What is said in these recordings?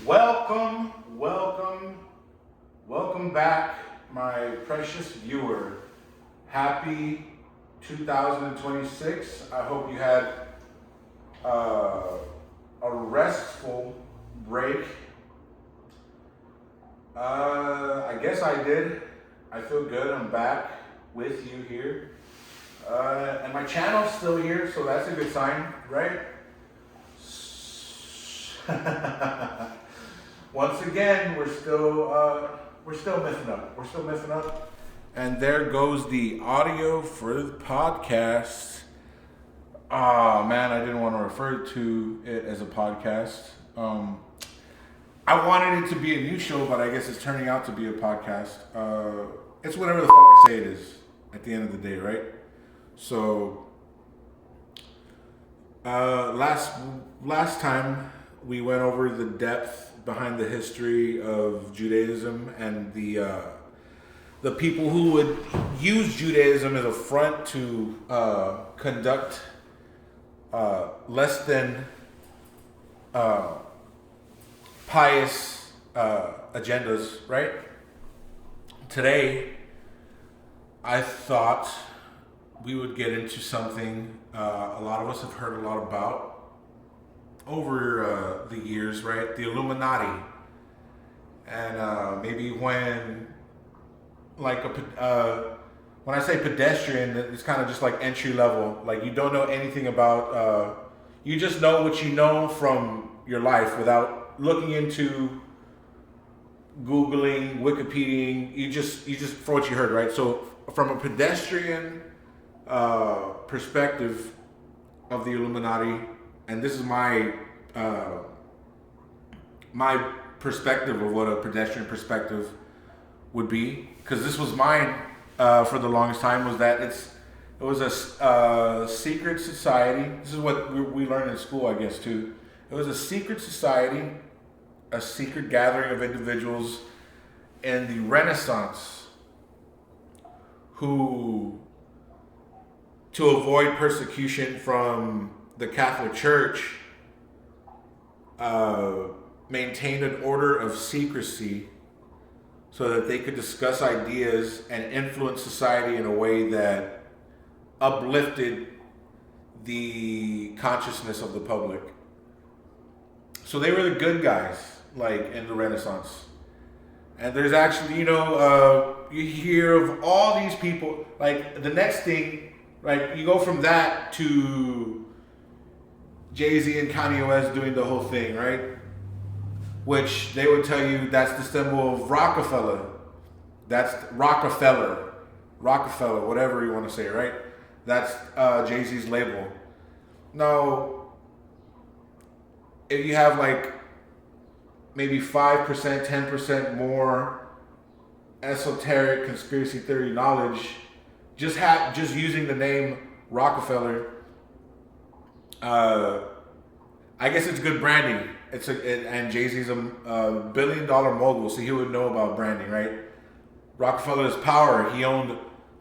Welcome, welcome, welcome back, my precious viewer. Happy 2026. I hope you had a restful break. I guess I did. I feel good. I'm back with you here. And my channel's still here, so that's a good sign, right? Once again, we're still messing up. We're still messing up. And there goes the audio for the podcast. Oh man, I didn't want to refer to it as a podcast. I wanted it to be a new show, but I guess it's turning out to be a podcast. It's whatever the fuck I say it is at the end of the day, right? So last time we went over the depth behind the history of Judaism and the people who would use Judaism as a front to conduct less than pious agendas, right? Today, I thought we would get into something a lot of us have heard a lot about over the years, right? The Illuminati. And maybe when, like, when I say pedestrian, it's kind of just like entry level. Like, you don't know anything about, you just know what you know from your life without looking into Googling, Wikipediaing. You just for what you heard, right? So from a pedestrian perspective of the Illuminati, and this is my my perspective of what a pedestrian perspective would be, because this was mine for the longest time, was that it was a secret society. This is what we learned in school, I guess, too. It was a secret society, a secret gathering of individuals in the Renaissance who, to avoid persecution from the Catholic Church, maintained an order of secrecy so that they could discuss ideas and influence society in a way that uplifted the consciousness of the public. So they were the good guys, like, in the Renaissance. And there's actually, you hear of all these people, like, the next thing, like, you go from that to Jay-Z and Kanye West doing the whole thing, right? Which they would tell you that's the symbol of Rockefeller. That's Rockefeller, whatever you want to say, right? That's Jay-Z's label. Now, if you have like maybe 5%, 10% more esoteric conspiracy theory knowledge, just using the name Rockefeller, I guess it's good branding. And Jay-Z's a $1 billion mogul, so he would know about branding, right? Rockefeller's power. He owned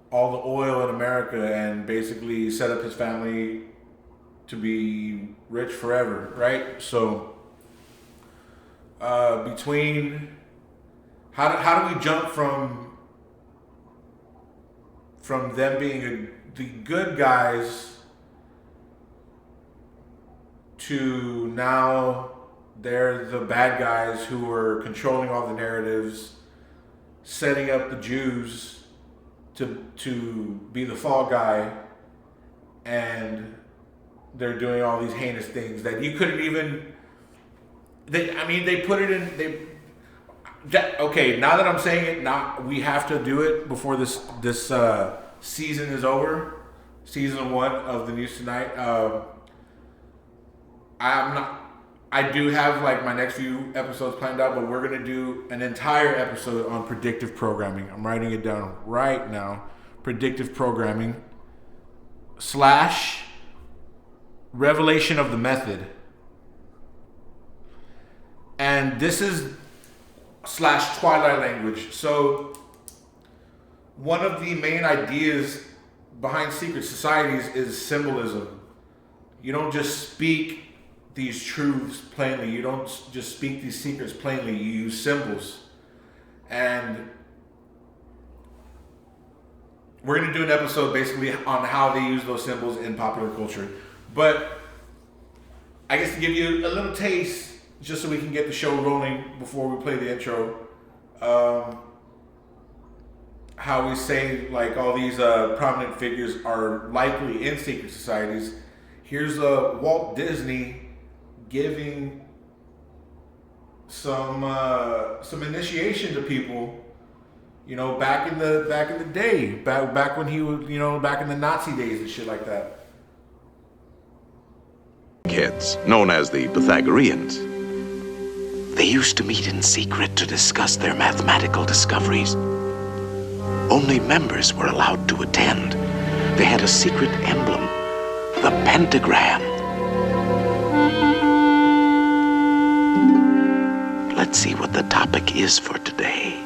all the oil in America and basically set up his family to be rich forever, right? So between how do we jump from them being the good guys to now they're the bad guys who are controlling all the narratives, setting up the Jews to be the fall guy, and they're doing all these heinous things that you couldn't even. They put it in. Okay, now that I'm saying it, now we have to do it before this season is over. Season 1 of the News Tonight. I do have like my next few episodes planned out, but we're gonna do an entire episode on predictive programming. I'm writing it down right now. Predictive programming / revelation of the method. And this is / Twilight language. So one of the main ideas behind secret societies is symbolism. You don't just speak these truths plainly. You don't just speak these secrets plainly. You use symbols. And we're going to do an episode basically on how they use those symbols in popular culture. But I guess to give you a little taste, just so we can get the show rolling before we play the intro, how we say like all these prominent figures are likely in secret societies. Here's Walt Disney giving some initiation to people, you know, back in the day, back when he was, you know, back in the Nazi days and shit like that. Kids, known as the Pythagoreans. They used to meet in secret to discuss their mathematical discoveries. Only members were allowed to attend. They had a secret emblem, the pentagram. Let's see what the topic is for today.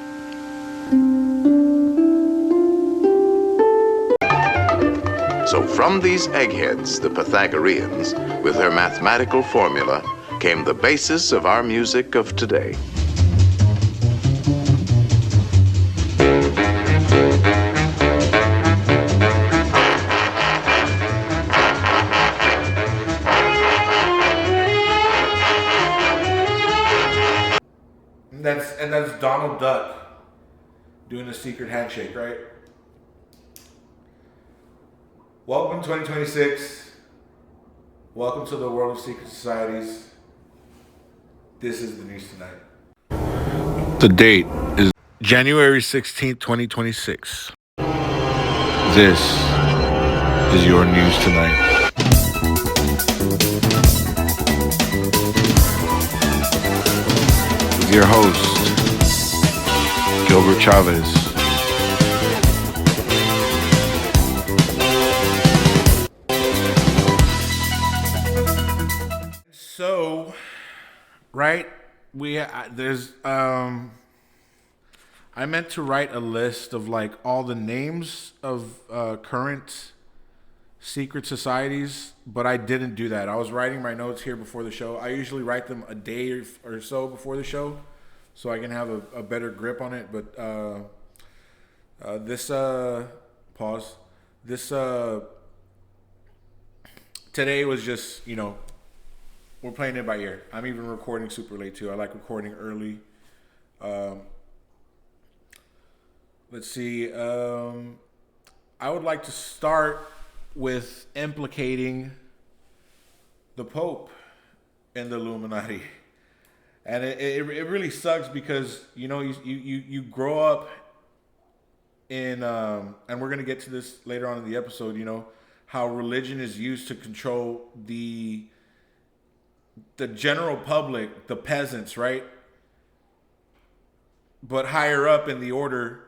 So from these eggheads, the Pythagoreans, with their mathematical formula, came the basis of our music of today. And that's Donald Duck doing a secret handshake, right? Welcome 2026. Welcome to the world of secret societies. This is the news tonight. The date is January 16th, 2026. This is your news tonight. With your host, Gilbert Chavez. So, right, there's I meant to write a list of like all the names of current secret societies, but I didn't do that. I was writing my notes here before the show. I usually write them a day or so before the show, so I can have a better grip on it. But today was just, you know, we're playing it by ear. I'm even recording super late too. I like recording early. Let's see. I would like to start with implicating the Pope in the Illuminati. And it really sucks because, you know, you grow up in, and we're going to get to this later on in the episode, you know, how religion is used to control the general public, the peasants, right? But higher up in the order,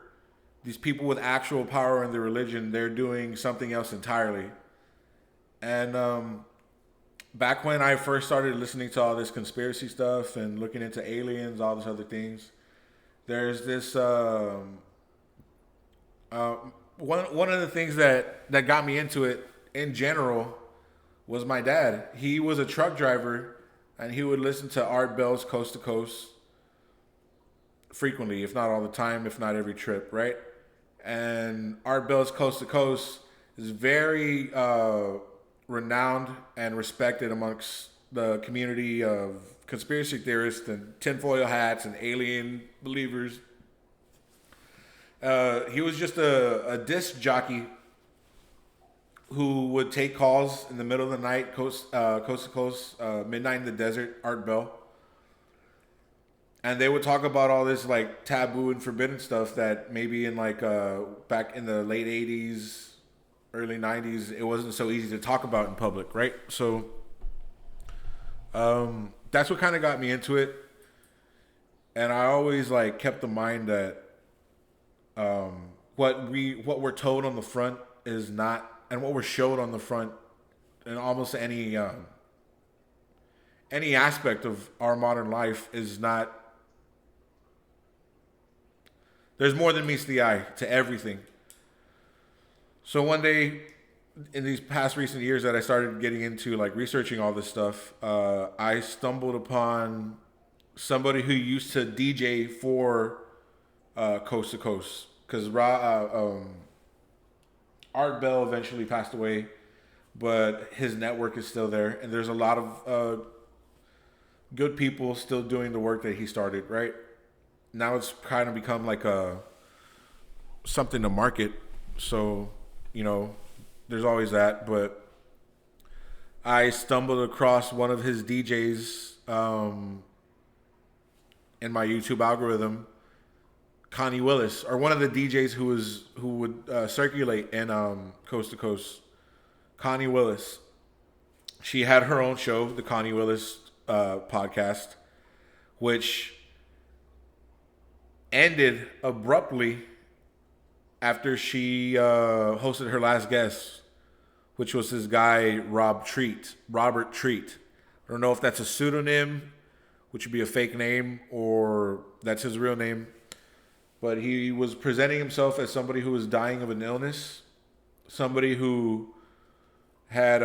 these people with actual power in the religion, they're doing something else entirely. And back when I first started listening to all this conspiracy stuff and looking into aliens, all these other things, there's this one of the things that got me into it in general was my dad. He was a truck driver, and he would listen to Art Bell's Coast to Coast frequently, if not all the time, if not every trip, right? And Art Bell's Coast to Coast is very renowned and respected amongst the community of conspiracy theorists and tinfoil hats and alien believers. He was just a disc jockey who would take calls in the middle of the night, coast to coast, midnight in the desert, Art Bell. And they would talk about all this like taboo and forbidden stuff that maybe in like back in the late 80s, early 90s, it wasn't so easy to talk about in public, right? So that's what kind of got me into it. And I always like kept in mind that what we're told on the front is not, and what we're showed on the front in almost any aspect of our modern life is not. There's more than meets the eye to everything. So one day, in these past recent years that I started getting into like researching all this stuff, I stumbled upon somebody who used to DJ for Coast to Coast, because Art Bell eventually passed away, but his network is still there, and there's a lot of good people still doing the work that he started. Right now, it's kind of become like a something to market. So, there's always that. But I stumbled across one of his DJs in my YouTube algorithm, Connie Willis, or one of the DJs who would circulate in Coast to Coast. Connie Willis. She had her own show, the Connie Willis podcast, which ended abruptly after she hosted her last guest, which was this guy Robert Treat. I don't know if that's a pseudonym, which would be a fake name, or that's his real name. But he was presenting himself as somebody who was dying of an illness, somebody who had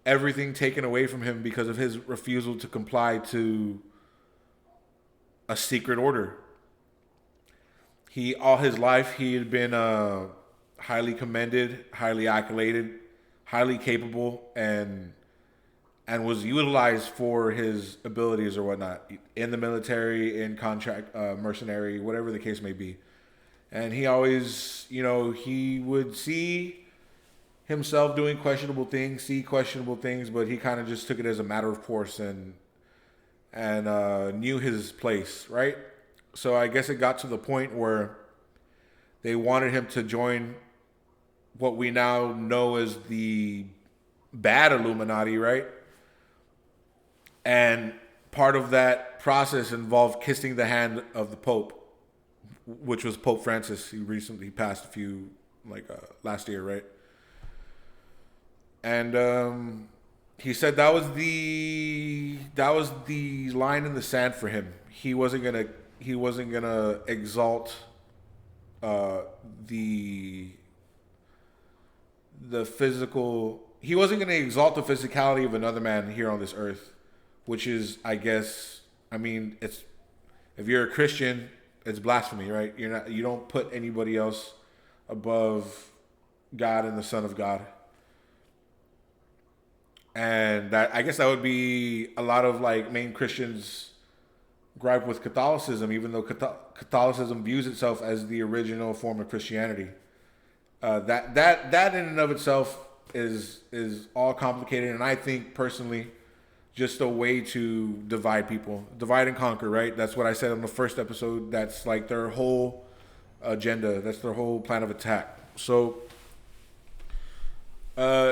everything taken away from him because of his refusal to comply to a secret order. All his life, he had been highly commended, highly accoladed, highly capable, and was utilized for his abilities or whatnot in the military, in contract, mercenary, whatever the case may be. And he always, he would see himself doing questionable things, but he kind of just took it as a matter of course and knew his place, right? So I guess it got to the point where they wanted him to join what we now know as the bad Illuminati, right? And part of that process involved kissing the hand of the Pope, which was Pope Francis. He recently passed last year, right? And he said that was the line in the sand for him. He wasn't gonna exalt the physical. He wasn't gonna exalt the physicality of another man here on this earth, which is, I guess, it's, if you're a Christian, it's blasphemy, right? You don't put anybody else above God and the Son of God. And I guess that would be a lot of main Christians gripe with Catholicism, even though Catholicism views itself as the original form of Christianity. That in and of itself is all complicated, and I think personally just a way to divide people, divide and conquer, right? That's what I said on the first episode. That's like their whole agenda. That's their whole plan of attack. So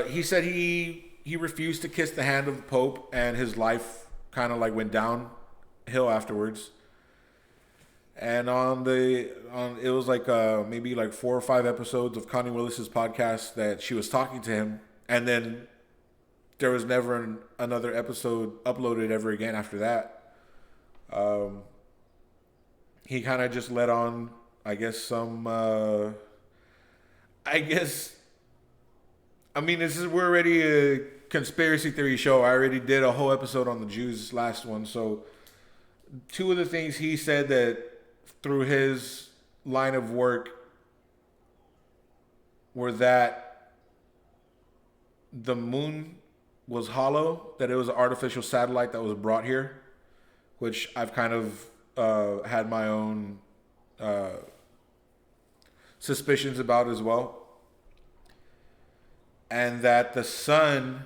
he said he refused to kiss the hand of the Pope, and his life kind of went downhill afterwards. And it was maybe 4 or 5 episodes of Connie Willis's podcast that she was talking to him, and then there was never another episode uploaded ever again after that. He kind of just let on, this is, we're already a conspiracy theory show. I already did a whole episode on the Jews last one. So 2 of the things he said that through his line of work were that the moon was hollow, that it was an artificial satellite that was brought here, which I've kind of had my own suspicions about as well. And that the sun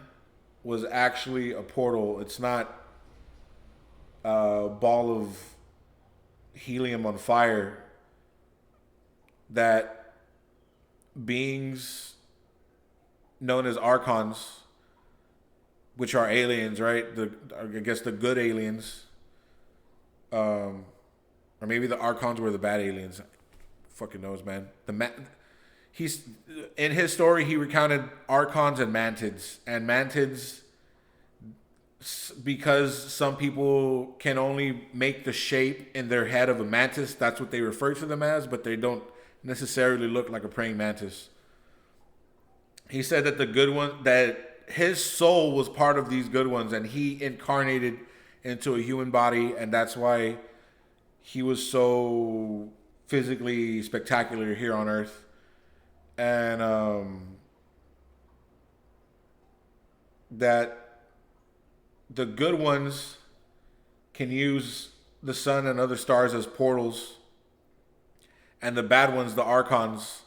was actually a portal. It's not a ball of helium on fire. That beings known as archons, which are aliens, right? I guess the good aliens, or maybe the archons were the bad aliens. Fucking knows, man. He's in his story. He recounted archons and mantids, because some people can only make the shape in their head of a mantis. That's what they refer to them as, but they don't necessarily look like a praying mantis. he said that the good one, that his soul was part of these good ones, and he incarnated into a human body, and that's why he was so physically spectacular here on Earth. And that the good ones can use the sun and other stars as portals, and the bad ones, the archons,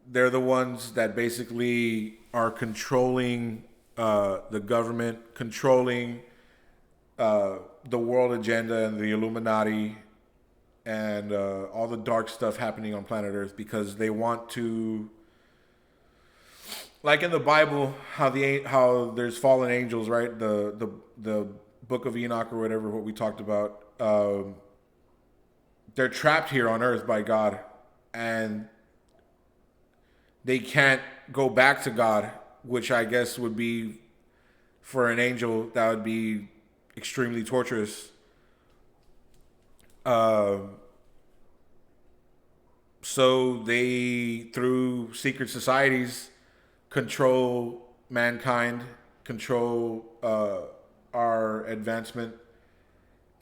they're the ones that basically are controlling the government, controlling the world agenda and the Illuminati and all the dark stuff happening on planet Earth, because they want to, like in the Bible, how there's fallen angels, right? The Book of Enoch or whatever, what we talked about. They're trapped here on Earth by God, and they can't go back to God, which I guess would be, for an angel, that would be extremely torturous. So they, through secret societies, control mankind, control our advancement,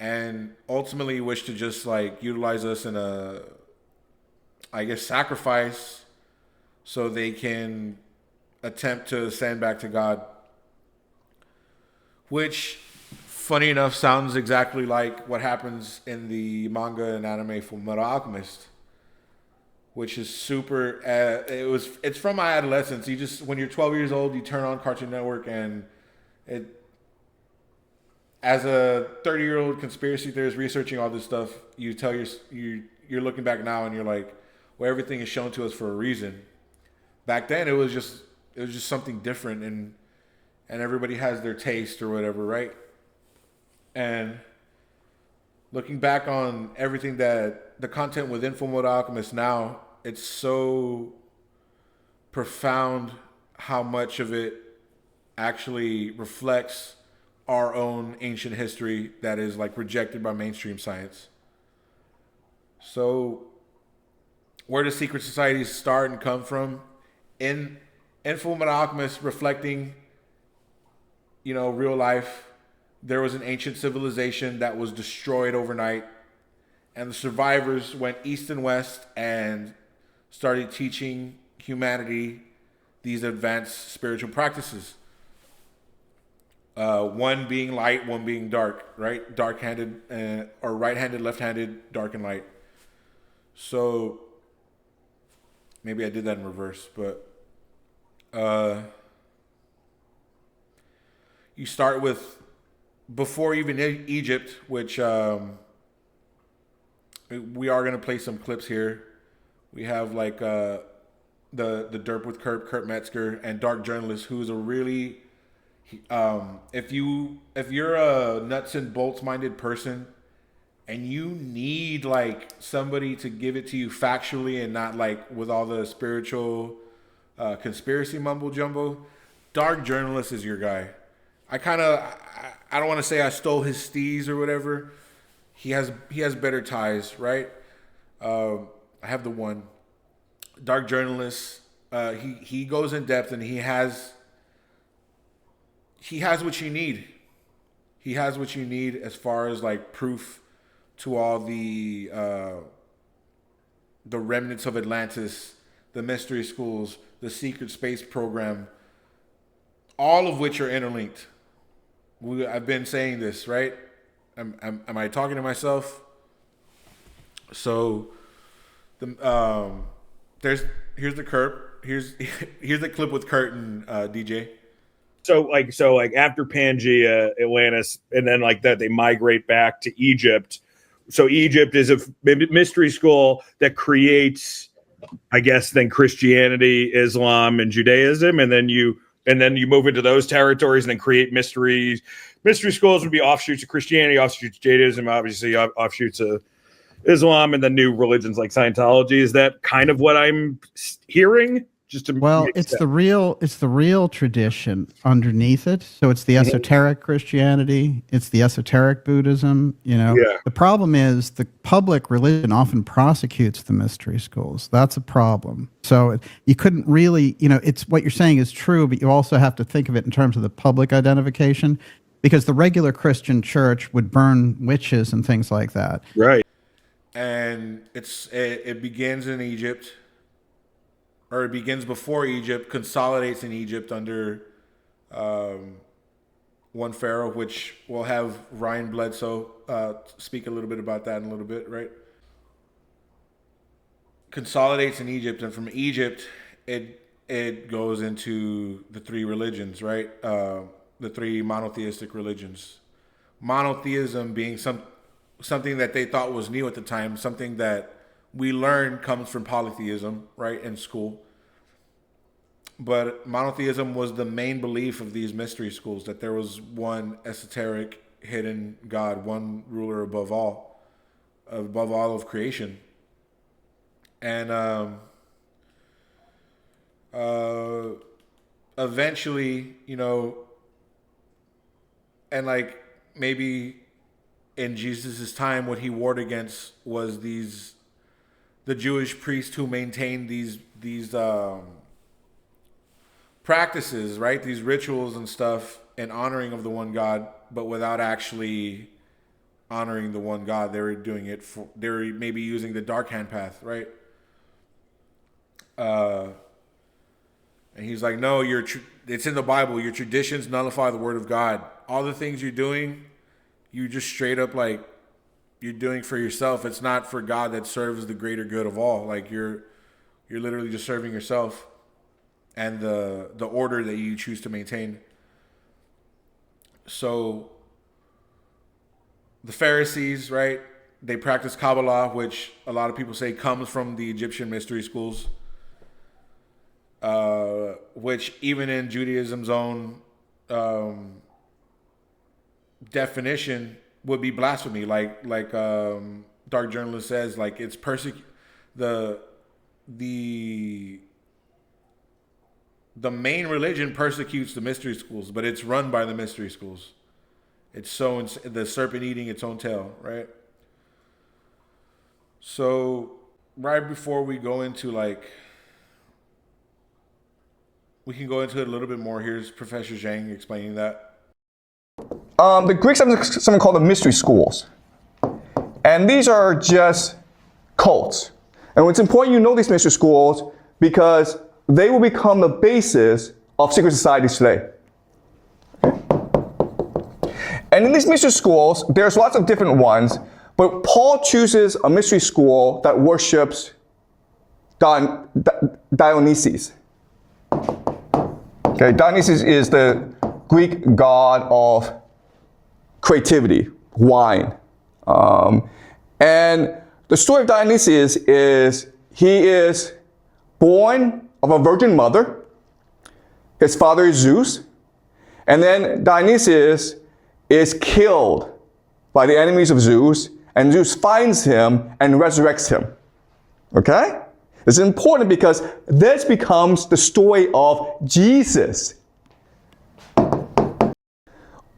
and ultimately wish to just like utilize us in a, I guess, sacrifice, so they can attempt to ascend back to God. Which, funny enough, sounds exactly like what happens in the manga and anime Fullmetal Alchemist, which is super. It's from my adolescence. You just, when you're 12 years old, you turn on Cartoon Network, and it. As a 30-year-old conspiracy theorist researching all this stuff, you tell you're looking back now and you're like, well, everything is shown to us for a reason. Back then, it was just something different, and everybody has their taste or whatever, right? And looking back on everything, that the content within Fullmetal Alchemist now, it's so profound how much of it actually reflects our own ancient history that is like rejected by mainstream science. So where do secret societies start and come from? In Fullmetal Alchemist, reflecting, real life, there was an ancient civilization that was destroyed overnight, and the survivors went east and west and started teaching humanity these advanced spiritual practices. One being light, one being dark, right? Dark-handed, or right-handed, left-handed, dark and light. So maybe I did that in reverse, but you start with, before even Egypt, which we are going to play some clips here. We have like the Derp with Kurt Metzger and Dark Journalist, who's a really, if you're a nuts and bolts minded person and you need like somebody to give it to you factually and not like with all the spiritual conspiracy mumbo jumbo, Dark Journalist is your guy. I don't want to say I stole his steez or whatever. He has better ties, right? I have the one. Dark Journalist. He goes in depth, and he has what you need. He has what you need as far as like proof to all the remnants of Atlantis, the mystery schools, the secret space program, all of which are interlinked. I've been saying this, right? Am I talking to myself? So here's the Kurt. Here's the clip with Kurt and DJ. So like after Pangea, Atlantis, and then like that they migrate back to Egypt. So Egypt is a mystery school that creates, I guess, then Christianity, Islam, and Judaism, and then you move into those territories and then create mystery schools would be offshoots of Christianity, offshoots of Judaism, obviously offshoots of Islam, and then new religions like Scientology. Is that kind of what I'm hearing? just to Well, make it's sense. the real tradition underneath it. So it's the esoteric Christianity, it's the esoteric Buddhism, you know. Yeah. The problem is the public religion often prosecutes the mystery schools. That's a problem. So you couldn't really, you know, it's what you're saying is true, but you also have to think of it in terms of the public identification, because the regular Christian church would burn witches and things like that. Right. And it begins in Egypt, or it begins before Egypt, consolidates in Egypt under one pharaoh, which we'll have Ryan Bledsoe speak a little bit about that in a little bit, right? Consolidates in Egypt, and from Egypt, it goes into the three religions, right? The three monotheistic religions. Monotheism being something that they thought was new at the time, something that we learned comes from polytheism, right, in school. But monotheism was the main belief of these mystery schools, that there was one esoteric, hidden God, one ruler above all of creation. And eventually, you know, and like maybe in Jesus's time, what he warred against was the Jewish priests who maintained these practices, right? These rituals and stuff in honoring of the one God, but without actually honoring the one God. They were doing it they were maybe using the dark hand path, right? And he's like, no, it's in the Bible. Your traditions nullify the word of God. All the things you're doing, you just straight up like you're doing for yourself. It's not for God that serves the greater good of all. Like you're literally just serving yourself and the order that you choose to maintain. So the Pharisees, right? They practice Kabbalah, which a lot of people say comes from the Egyptian mystery schools. Which even in Judaism's own definition would be blasphemy. Like Dark Journalist says, like it's the main religion persecutes the mystery schools, but it's run by the mystery schools. It's so the serpent eating its own tail, right? So right before we go into we can go into it a little bit more. Here's Professor Zhang explaining that. The Greeks have something called the mystery schools. And these are just cults. And it's important you know these mystery schools because they will become the basis of secret societies today. And in these mystery schools, there's lots of different ones, but Paul chooses a mystery school that worships Dionysus. Okay, Dionysus is the Greek god of creativity, wine. And the story of Dionysus is he is born of a virgin mother. His father is Zeus. And then Dionysus is killed by the enemies of Zeus, and Zeus finds him and resurrects him. Okay? This is important because this becomes the story of Jesus.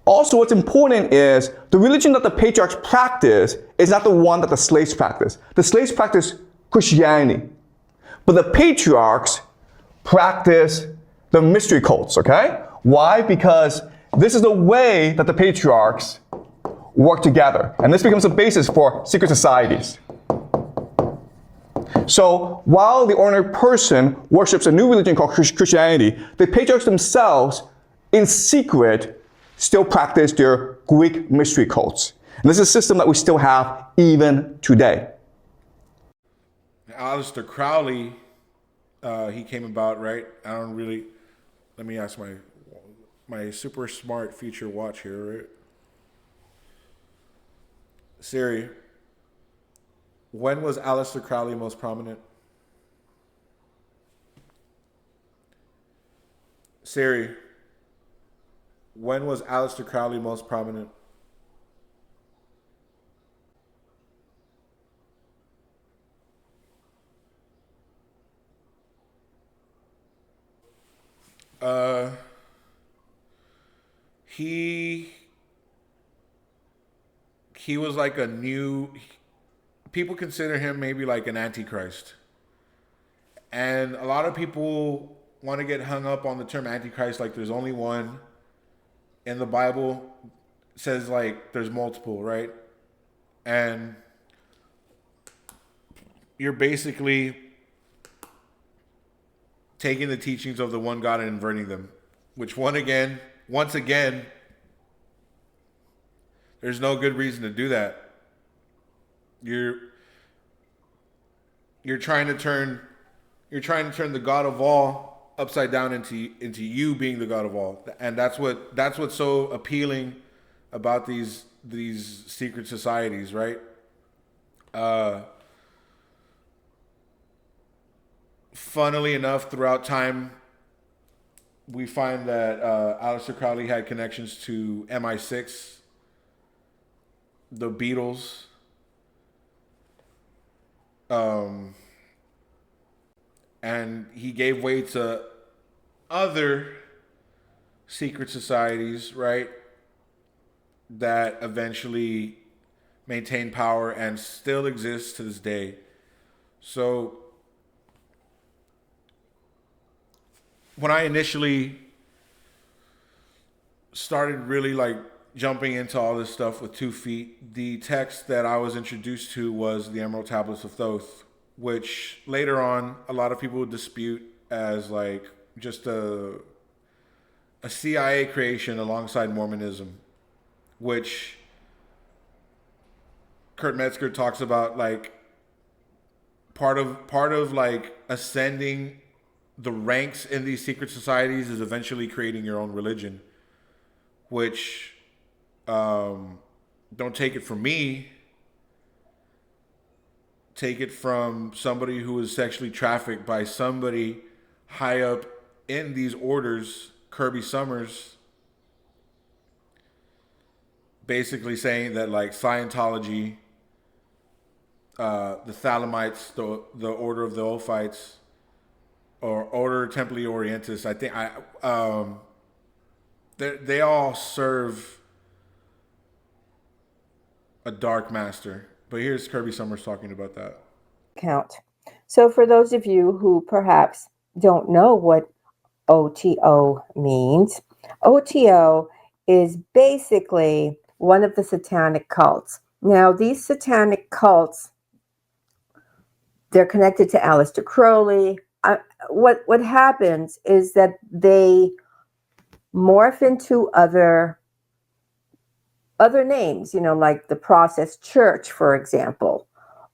Also, what's important is the religion that the patriarchs practice is not the one that the slaves practice. The slaves practice Christianity, but the patriarchs practice the mystery cults, okay? Why? Because this is the way that the patriarchs work together, and this becomes the basis for secret societies. So while the ordinary person worships a new religion called Christianity, the patriarchs themselves, in secret, still practice their Greek mystery cults. And this is a system that we still have even today. Aleister Crowley, he came about, right? Let me ask my super smart future watch here, right? Siri, when was Aleister Crowley most prominent? Siri, when was Aleister Crowley most prominent? He was like a new. People consider him maybe like an antichrist, and a lot of people want to get hung up on the term antichrist. Like there's only one. In the Bible, it says like there's multiple, right? And you're basically taking the teachings of the one God and inverting them, which once again, there's no good reason to do that. You're trying to turn the God of all upside down into you being the God of all, and that's what's so appealing about these secret societies, right? Funnily enough, throughout time, we find that Aleister Crowley had connections to MI6, the Beatles, and he gave way to other secret societies, right, that eventually maintained power and still exist to this day. So when I initially started really like jumping into all this stuff with 2 feet, the text that I was introduced to was the Emerald Tablets of Thoth, which later on a lot of people would dispute as like just a CIA creation alongside Mormonism, which Kurt Metzger talks about, like part of like ascending the ranks in these secret societies is eventually creating your own religion, which don't take it from me, take it from somebody who was sexually trafficked by somebody high up in these orders, Kirby Summers, basically saying that like Scientology, the Thalamites, the Order of the Ophites, or Order Templi Orientis, I think they all serve a dark master. But here's Kirby Summers talking about that. Count. So for those of you who perhaps don't know what OTO means, OTO is basically one of the satanic cults. Now, these satanic cults, they're connected to Aleister Crowley. What happens is that they morph into other names, like the Process Church, for example,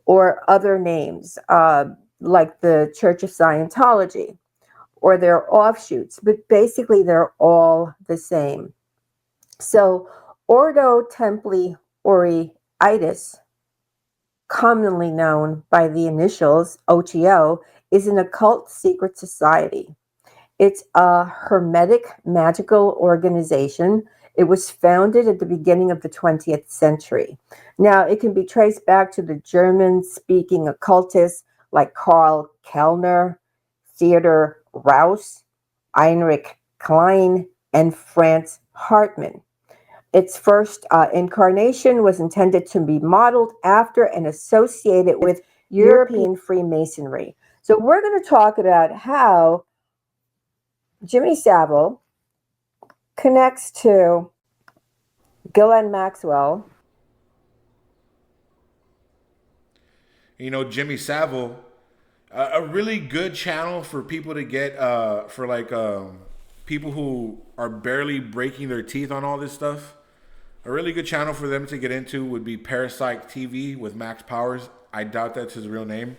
or other names like the Church of Scientology, or their offshoots, but basically they're all the same. So Ordo Templi Orientis, commonly known by the initials OTO, is an occult secret society. It's a hermetic magical organization. It was founded at the beginning of the 20th century. Now, it can be traced back to the German-speaking occultists like Karl Kellner, Theodor Rouse, Heinrich Klein, and Franz Hartmann. Its first incarnation was intended to be modeled after and associated with European Freemasonry. So we're going to talk about how Jimmy Savile connects to Ghislaine Maxwell. Jimmy Savile, a really good channel for people to get, for like people who are barely breaking their teeth on all this stuff. A really good channel for them to get into would be Parasite TV with Max Powers. I doubt that's his real name,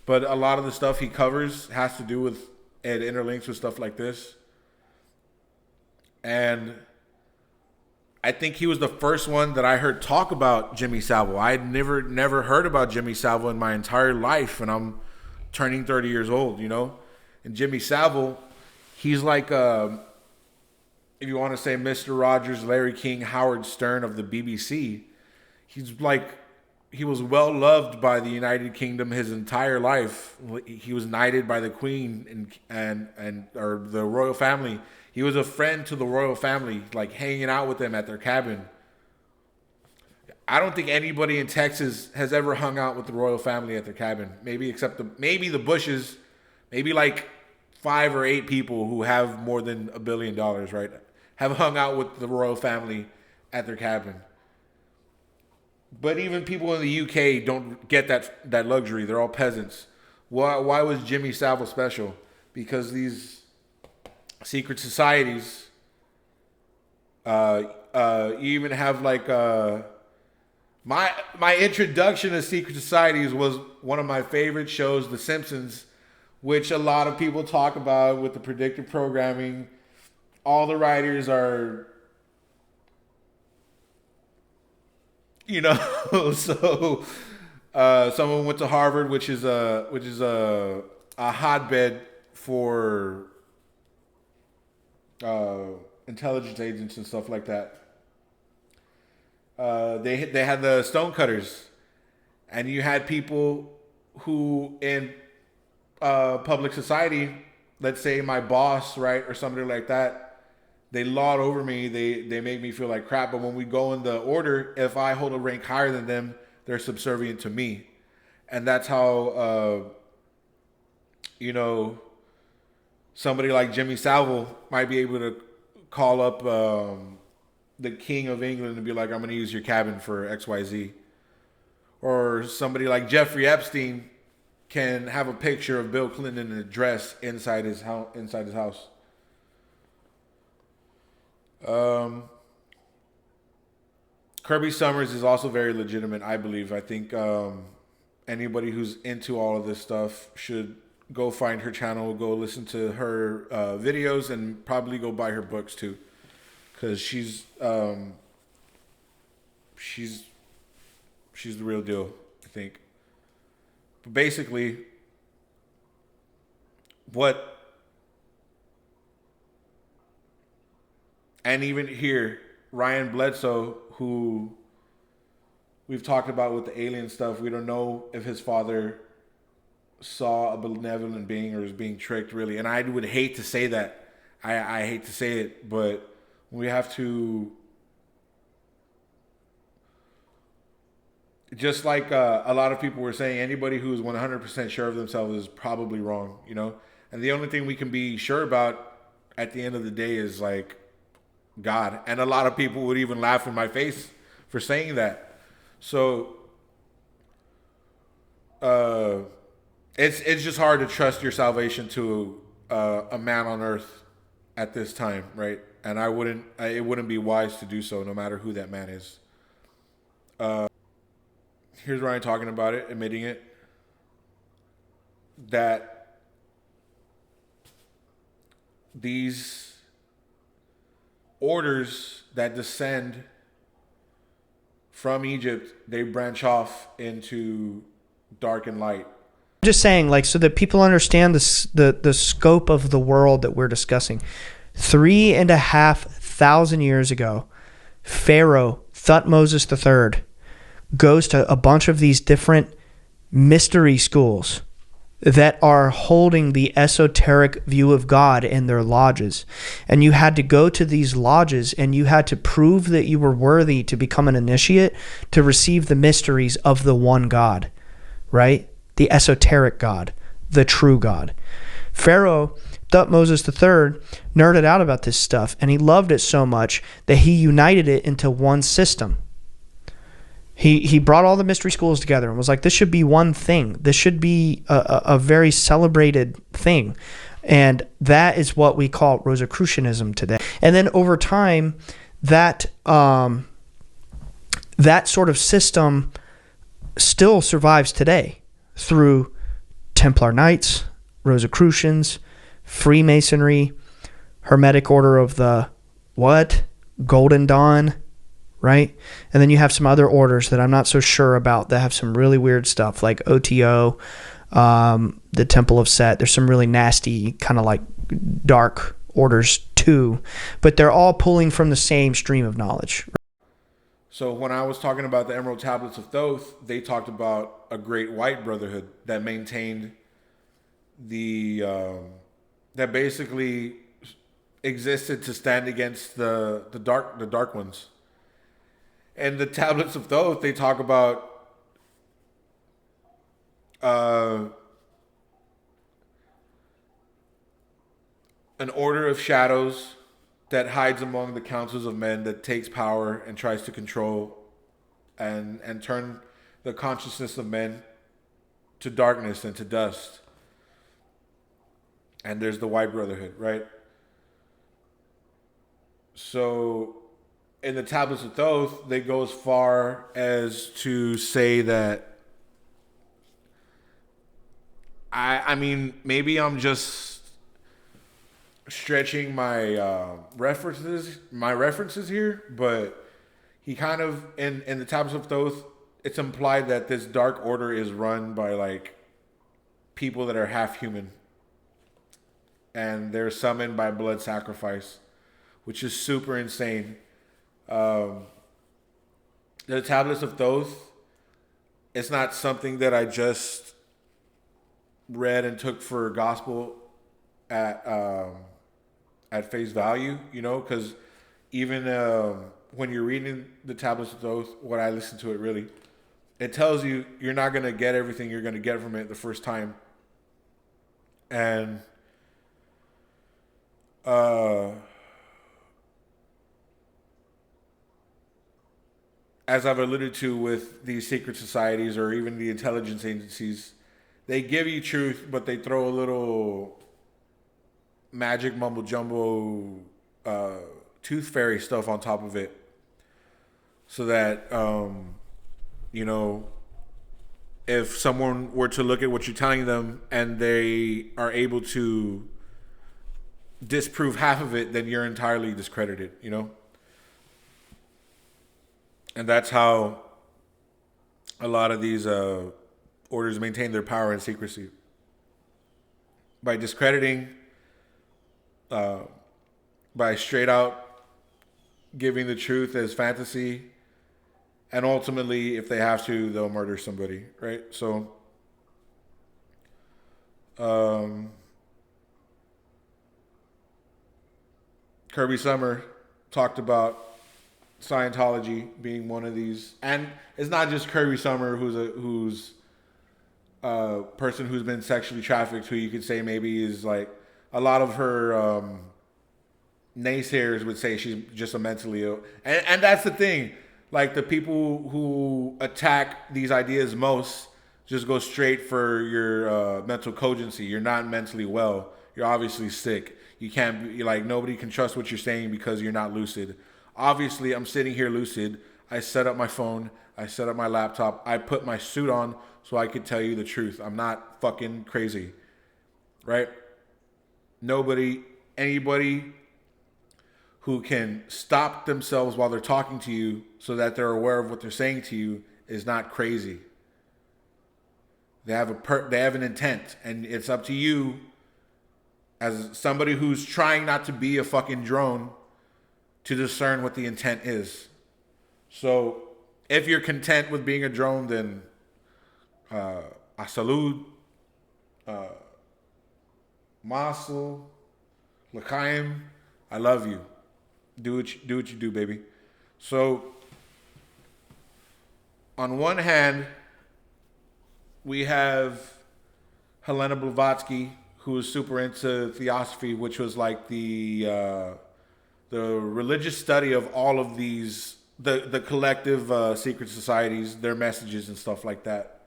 but a lot of the stuff he covers has to do with, it interlinks with stuff like this. And I think he was the first one that I heard talk about Jimmy Savile. I'd never heard about Jimmy Savile in my entire life, and I'm turning 30 years old, And Jimmy Savile, he's like, if you want to say Mr. Rogers, Larry King, Howard Stern of the BBC. He's he was well loved by the United Kingdom his entire life. He was knighted by the Queen and or the royal family. He was a friend to the royal family, like hanging out with them at their cabin. I don't think anybody in Texas has ever hung out with the royal family at their cabin. Maybe except maybe the Bushes, maybe like 5 or 8 people who have more than $1 billion, right? Have hung out with the royal family at their cabin. But even people in the UK don't get that luxury. They're all peasants. Why was Jimmy Savile special? Because these secret societies, you even have like my introduction to secret societies was one of my favorite shows, The Simpsons, which a lot of people talk about with the predictive programming. All the writers are, you know, so some of them went to Harvard, which is a hotbed for intelligence agents and stuff like that. They had the stonecutters, and you had people who in public society, let's say my boss, right, or somebody like that, they lord over me. They make me feel like crap. But when we go in the order, if I hold a rank higher than them, they're subservient to me. And that's how, you know, somebody like Jimmy Savile might be able to call up the King of England and be like, I'm going to use your cabin for XYZ. Or somebody like Jeffrey Epstein can have a picture of Bill Clinton in a dress inside his house. Kirby Summers is also very legitimate, I believe. I think anybody who's into all of this stuff should go find her channel, go listen to her videos, and probably go buy her books too, because she's the real deal, I think. But basically, and even here, Ryan Bledsoe, who we've talked about with the alien stuff, we don't know if his father saw a benevolent being or was being tricked, really. And I would hate to say that. I hate to say it, but we have to, just like a lot of people were saying, anybody who's 100% sure of themselves is probably wrong, you know? And the only thing we can be sure about at the end of the day is like God. And a lot of people would even laugh in my face for saying that. So it's just hard to trust your salvation to a man on earth at this time, right? And it wouldn't be wise to do so, no matter who that man is. Here's Ryan talking about it, admitting it, that these orders that descend from Egypt, they branch off into dark and light. Just saying, like, so that people understand the scope of the world that we're discussing. 3,500 years ago, Pharaoh Thutmose III goes to a bunch of these different mystery schools that are holding the esoteric view of God in their lodges. And you had to go to these lodges and you had to prove that you were worthy to become an initiate to receive the mysteries of the one God, right? The esoteric God, the true God. Pharaoh Thutmose III nerded out about this stuff, and he loved it so much that he united it into one system. He brought all the mystery schools together and was like, this should be one thing. This should be a very celebrated thing. And that is what we call Rosicrucianism today. And then over time, that sort of system still survives today through Templar Knights, Rosicrucians, Freemasonry, Hermetic Order of the Golden Dawn, right? And then you have some other orders that I'm not so sure about that have some really weird stuff, like OTO, the Temple of Set. There's some really nasty, kind of like dark orders too, but they're all pulling from the same stream of knowledge. So when I was talking about the Emerald Tablets of Thoth, they talked about a great white brotherhood that maintained that basically existed to stand against the dark ones. And the Tablets of Thoth, they talk about an order of shadows that hides among the councils of men, that takes power and tries to control and turn the consciousness of men to darkness and to dust. And there's the White Brotherhood, right? So in the Tablets of Thoth, they go as far as to say that, I mean, maybe I'm just stretching my references here, but he kind of, in the Tablets of Thoth, it's implied that this dark order is run by like people that are half human, and they're summoned by blood sacrifice, which is super insane. The Tablets of Thoth, it's not something that I just read and took for gospel at face value, you know, because even when you're reading the Tablets of Thoth, what I listen to it really, it tells you you're not going to get everything you're going to get from it the first time. And as I've alluded to with these secret societies or even the intelligence agencies, they give you truth, but they throw a little magic mumbo jumbo tooth fairy stuff on top of it, so that you know, if someone were to look at what you're telling them and they are able to disprove half of it, then you're entirely discredited, you know? And that's how a lot of these orders maintain their power and secrecy. By discrediting, by straight out giving the truth as fantasy, and ultimately, if they have to, they'll murder somebody, right? So, Kirby Summer talked about Scientology being one of these, and it's not just Kirby Summer who's a person who's been sexually trafficked, who you could say maybe is like, a lot of her naysayers would say she's just a mentally ill, and that's the thing. Like, the people who attack these ideas most just go straight for your mental cogency. You're not mentally well. You're obviously sick. You can't be, like, nobody can trust what you're saying because you're not lucid. Obviously, I'm sitting here lucid. I set up my phone. I set up my laptop. I put my suit on so I could tell you the truth. I'm not fucking crazy, right? Anybody who can stop themselves while they're talking to you so that they're aware of what they're saying to you is not crazy. They have an intent, and it's up to you as somebody who's trying not to be a fucking drone to discern what the intent is. So if you're content with being a drone, then a salud, mazel, l'chaim, I love you. Do what you do, baby. So, on one hand, we have Helena Blavatsky, who is super into theosophy, which was like the religious study of all of these, the collective secret societies, their messages and stuff like that.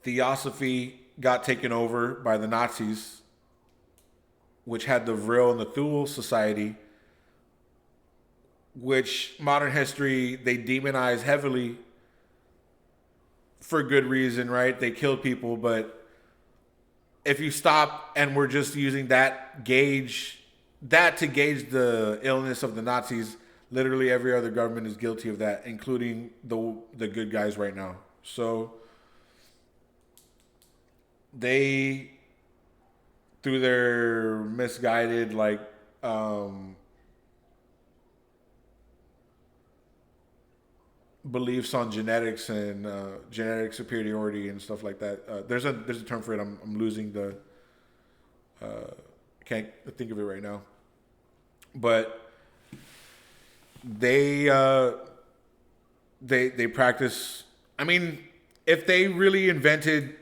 Theosophy got taken over by the Nazis, which had the Vril and the Thule Society, which modern history, they demonize heavily for good reason, right? They killed people, but if you stop and we're just using that to gauge the illness of the Nazis, literally every other government is guilty of that, including the good guys right now. So they, through their misguided beliefs on genetics and genetic superiority and stuff like that. There's a term for it. I'm losing the can't think of it right now. But they practice. I mean, if they really invented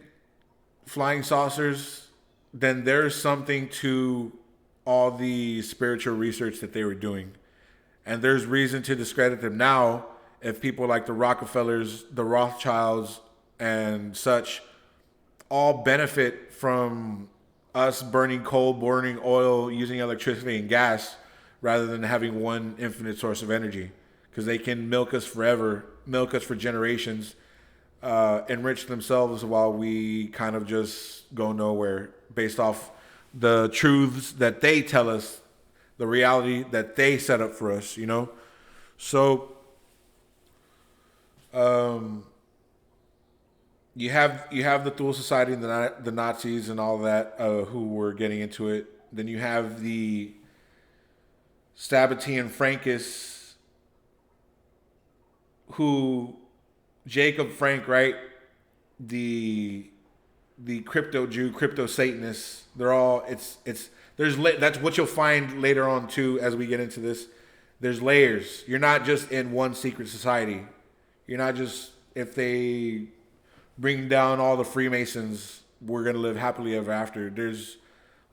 flying saucers, then there's something to all the spiritual research that they were doing. And there's reason to discredit them now if people like the Rockefellers, the Rothschilds, and such all benefit from us burning coal, burning oil, using electricity and gas rather than having one infinite source of energy. Because they can milk us forever, milk us for generations, enrich themselves while we kind of just go nowhere based off the truths that they tell us, the reality that they set up for us, you know? So, you have the Thule Society and the Nazis and all that, who were getting into it. Then you have the Sabbatean Frankists, who Jacob Frank, right? The crypto Jew, crypto Satanists. They're all that's what you'll find later on too as we get into this. There's layers. You're not just in one secret society. You're not just, if they bring down all the Freemasons, we're gonna live happily ever after. There's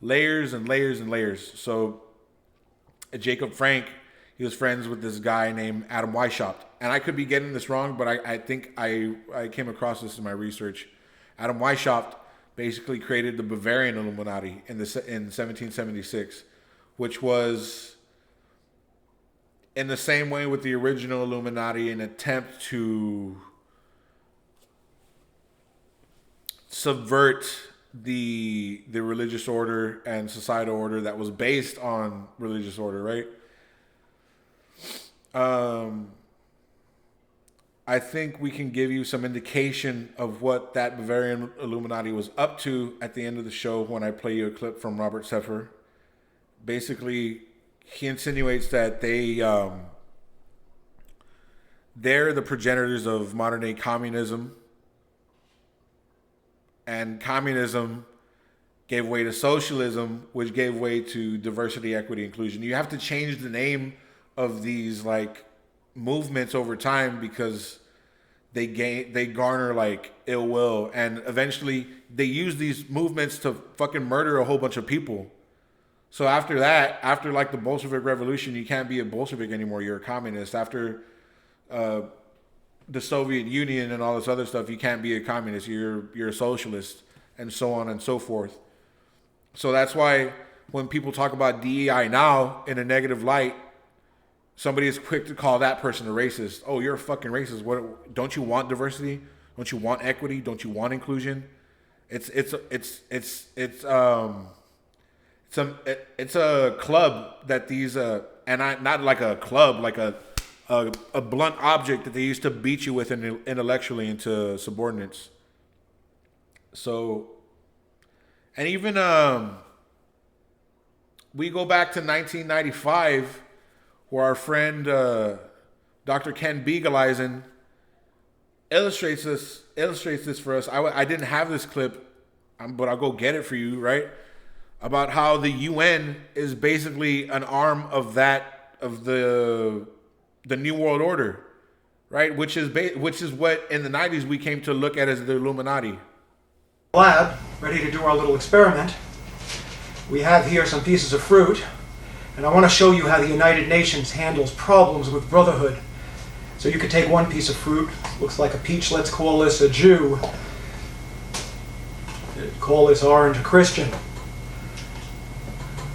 layers and layers and layers. So Jacob Frank, he was friends with this guy named Adam Weishaupt. And I could be getting this wrong, but I think I came across this in my research. Adam Weishaupt basically created the Bavarian Illuminati in 1776, which was in the same way with the original Illuminati, an attempt to subvert the religious order and societal order that was based on religious order, right? I think we can give you some indication of what that Bavarian Illuminati was up to at the end of the show when I play you a clip from Robert Sefer. Basically, he insinuates that they're the progenitors of modern day communism, and communism gave way to socialism, which gave way to diversity, equity, inclusion. You have to change the name of these like movements over time because they garner like ill will, and eventually they use these movements to fucking murder a whole bunch of people. So after that, after like the Bolshevik Revolution, you can't be a Bolshevik anymore. You're a communist. After the Soviet Union and all this other stuff, you can't be a communist. You're a socialist, and so on and so forth. So that's why when people talk about DEI now in a negative light, somebody is quick to call that person a racist. Oh, you're a fucking racist. What? Don't you want diversity? Don't you want equity? Don't you want inclusion? It's a club that these and I not like a club, like a blunt object that they used to beat you with intellectually into subordinates. So, and even we go back to 1995. Where our friend Dr. Ken Beagleisen illustrates this for us. I didn't have this clip, but I'll go get it for you, right? About how the UN is basically an arm of the New World Order, right? Which is what in the 90s we came to look at as the Illuminati. Lab, ready to do our little experiment. We have here some pieces of fruit. And I want to show you how the United Nations handles problems with brotherhood. So you could take one piece of fruit, looks like a peach, let's call this a Jew. Call this orange a Christian.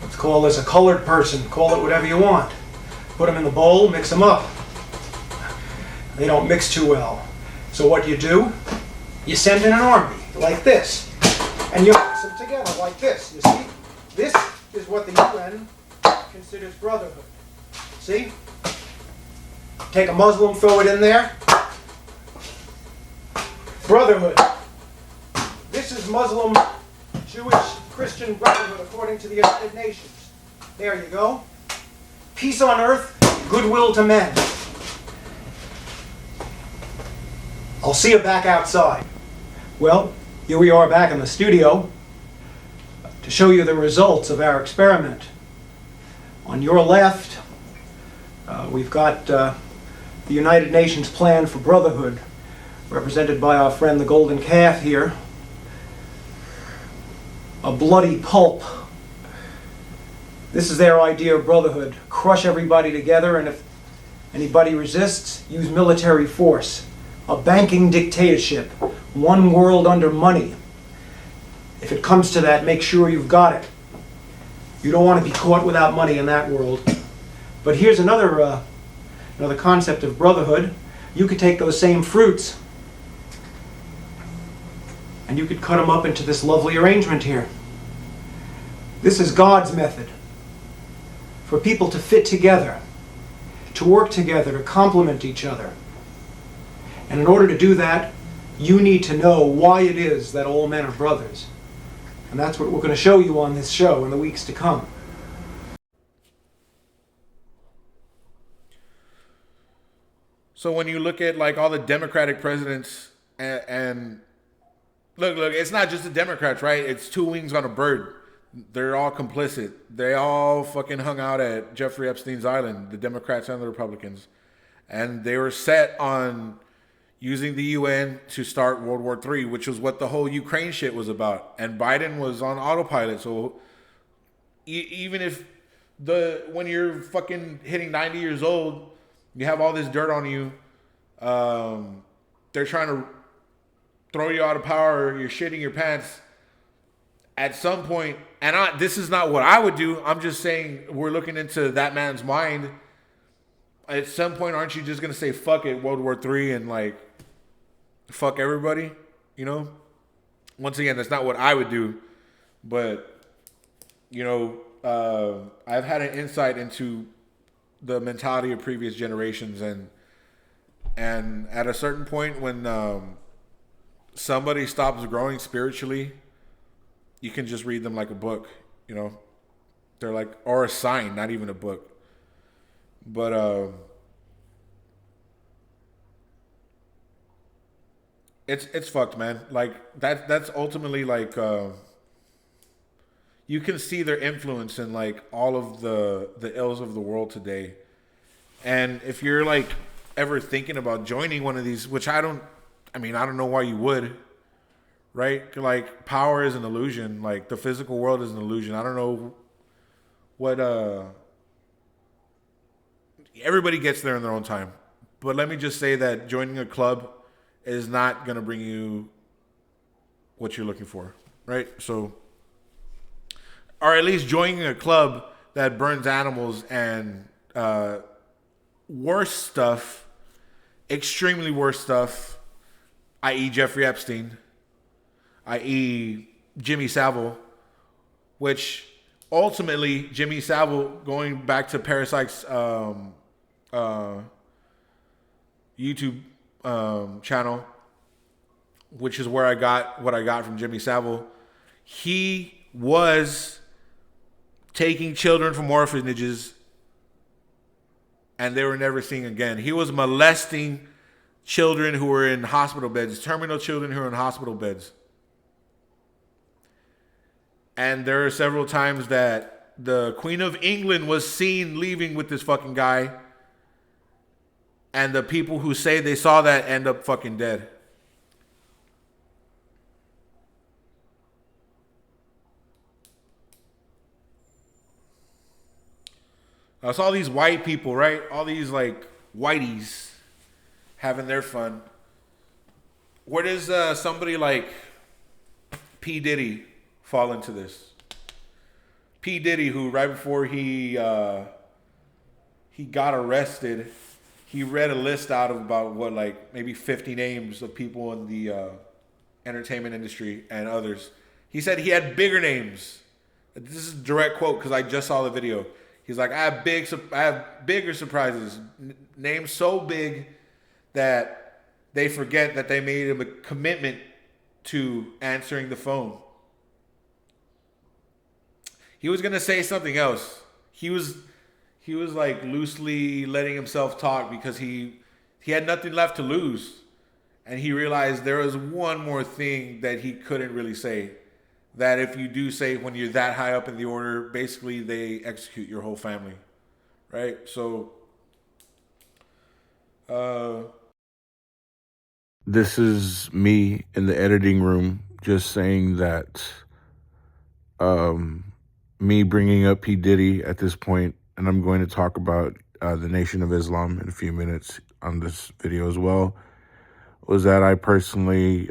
Let's call this a colored person, call it whatever you want. Put them in the bowl, mix them up. They don't mix too well. So what do? You send in an army, like this. And you mix them together, like this. You see? This is what the UN considers brotherhood. See? Take a Muslim, throw it in there. Brotherhood. This is Muslim, Jewish, Christian brotherhood according to the United Nations. There you go. Peace on earth, goodwill to men. I'll see you back outside. Well, here we are back in the studio to show you the results of our experiment. On your left, we've got the United Nations Plan for Brotherhood, represented by our friend the Golden Calf here. A bloody pulp. This is their idea of brotherhood. Crush everybody together, and if anybody resists, use military force. A banking dictatorship. One world under money. If it comes to that, make sure you've got it. You don't want to be caught without money in that world. But here's another concept of brotherhood. You could take those same fruits and you could cut them up into this lovely arrangement here. This is God's method for people to fit together, to work together, to complement each other. And in order to do that, you need to know why it is that all men are brothers. And that's what we're going to show you on this show in the weeks to come. So when you look at like all the Democratic presidents and look, it's not just the Democrats, right? It's two wings on a bird. They're all complicit. They all fucking hung out at Jeffrey Epstein's island, the Democrats and the Republicans. And they were set on using the UN to start World War III, which was what the whole Ukraine shit was about. And Biden was on autopilot. So even if when you're fucking hitting 90 years old, you have all this dirt on you, they're trying to throw you out of power, you're shitting your pants. At some point, and this is not what I would do, I'm just saying we're looking into that man's mind. At some point, aren't you just going to say, fuck it, World War III, and like, fuck everybody, you know? Once again, that's not what I would do, but, you know, I've had an insight into the mentality of previous generations, and at a certain point when somebody stops growing spiritually, you can just read them like a book, you know? They're like, or a sign, not even a book. But it's fucked, man. Like that's ultimately like you can see their influence in like all of the ills of the world today. And if you're like ever thinking about joining one of these, which I don't know why you would, right? Like power is an illusion. Like the physical world is an illusion. I don't know what everybody gets there in their own time. But let me just say that joining a club is not going to bring you what you're looking for, right? So, or at least joining a club that burns animals and worse stuff, extremely worse stuff, i.e. Jeffrey Epstein, i.e. Jimmy Savile, which ultimately Jimmy Savile, going back to Parasite's YouTube channel, which is where I got what I got from Jimmy Savile, he was taking children from orphanages and they were never seen again. He was molesting children who were in hospital beds, terminal children who were in hospital beds. And there are several times that the Queen of England was seen leaving with this fucking guy. And the people who say they saw that end up fucking dead. It's all these white people, right? All these like whiteys having their fun. Where does somebody like P. Diddy fall into this? P. Diddy, who right before he got arrested, he read a list out of about what, like maybe 50 names of people in the entertainment industry and others. He said he had bigger names. This is a direct quote because I just saw the video. He's like, I have bigger surprises. Names so big that they forget that they made a commitment to answering the phone. He was gonna say something else. He was like loosely letting himself talk because he had nothing left to lose. And he realized there was one more thing that he couldn't really say. That if you do say when you're that high up in the order, basically they execute your whole family. Right? So, this is me in the editing room just saying that me bringing up P. Diddy at this point, and I'm going to talk about the Nation of Islam in a few minutes on this video as well, was that I personally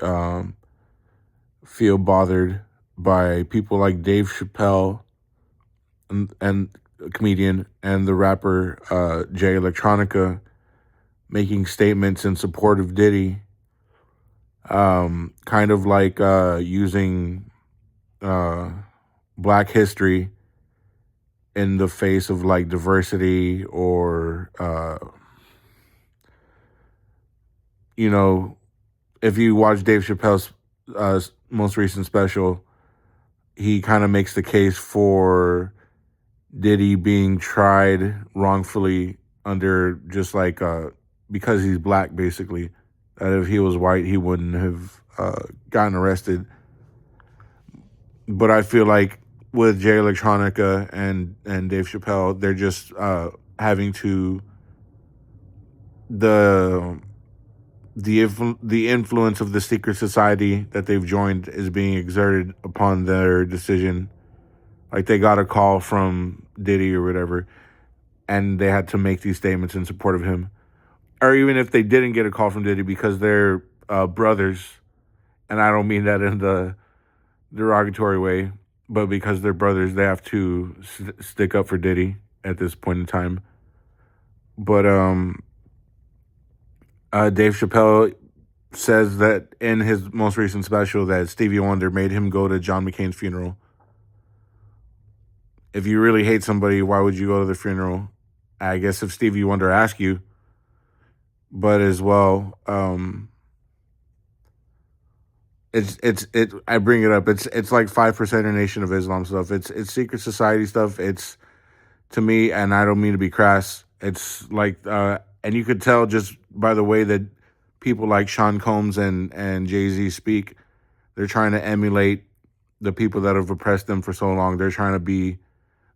feel bothered by people like Dave Chappelle and a comedian and the rapper Jay Electronica making statements in support of Diddy, kind of like using Black history in the face of like diversity or if you watch Dave Chappelle's most recent special, he kind of makes the case for Diddy being tried wrongfully under just like because he's Black, basically. That if he was white, he wouldn't have gotten arrested. But I feel like with Jay Electronica and Dave Chappelle, they're just having to the influence of the secret society that they've joined is being exerted upon their decision. Like they got a call from Diddy or whatever, and they had to make these statements in support of him. Or even if they didn't get a call from Diddy because they're brothers, and I don't mean that in the derogatory way, but because they're brothers, they have to stick up for Diddy at this point in time. But Dave Chappelle says that in his most recent special that Stevie Wonder made him go to John McCain's funeral. If you really hate somebody, why would you go to the funeral? I guess if Stevie Wonder asked you. But as well, I bring it up. It's like 5% of Nation of Islam stuff. It's secret society stuff. It's, to me, and I don't mean to be crass, it's like and you could tell just by the way that people like Sean Combs and Jay-Z speak, they're trying to emulate the people that have oppressed them for so long. They're trying to be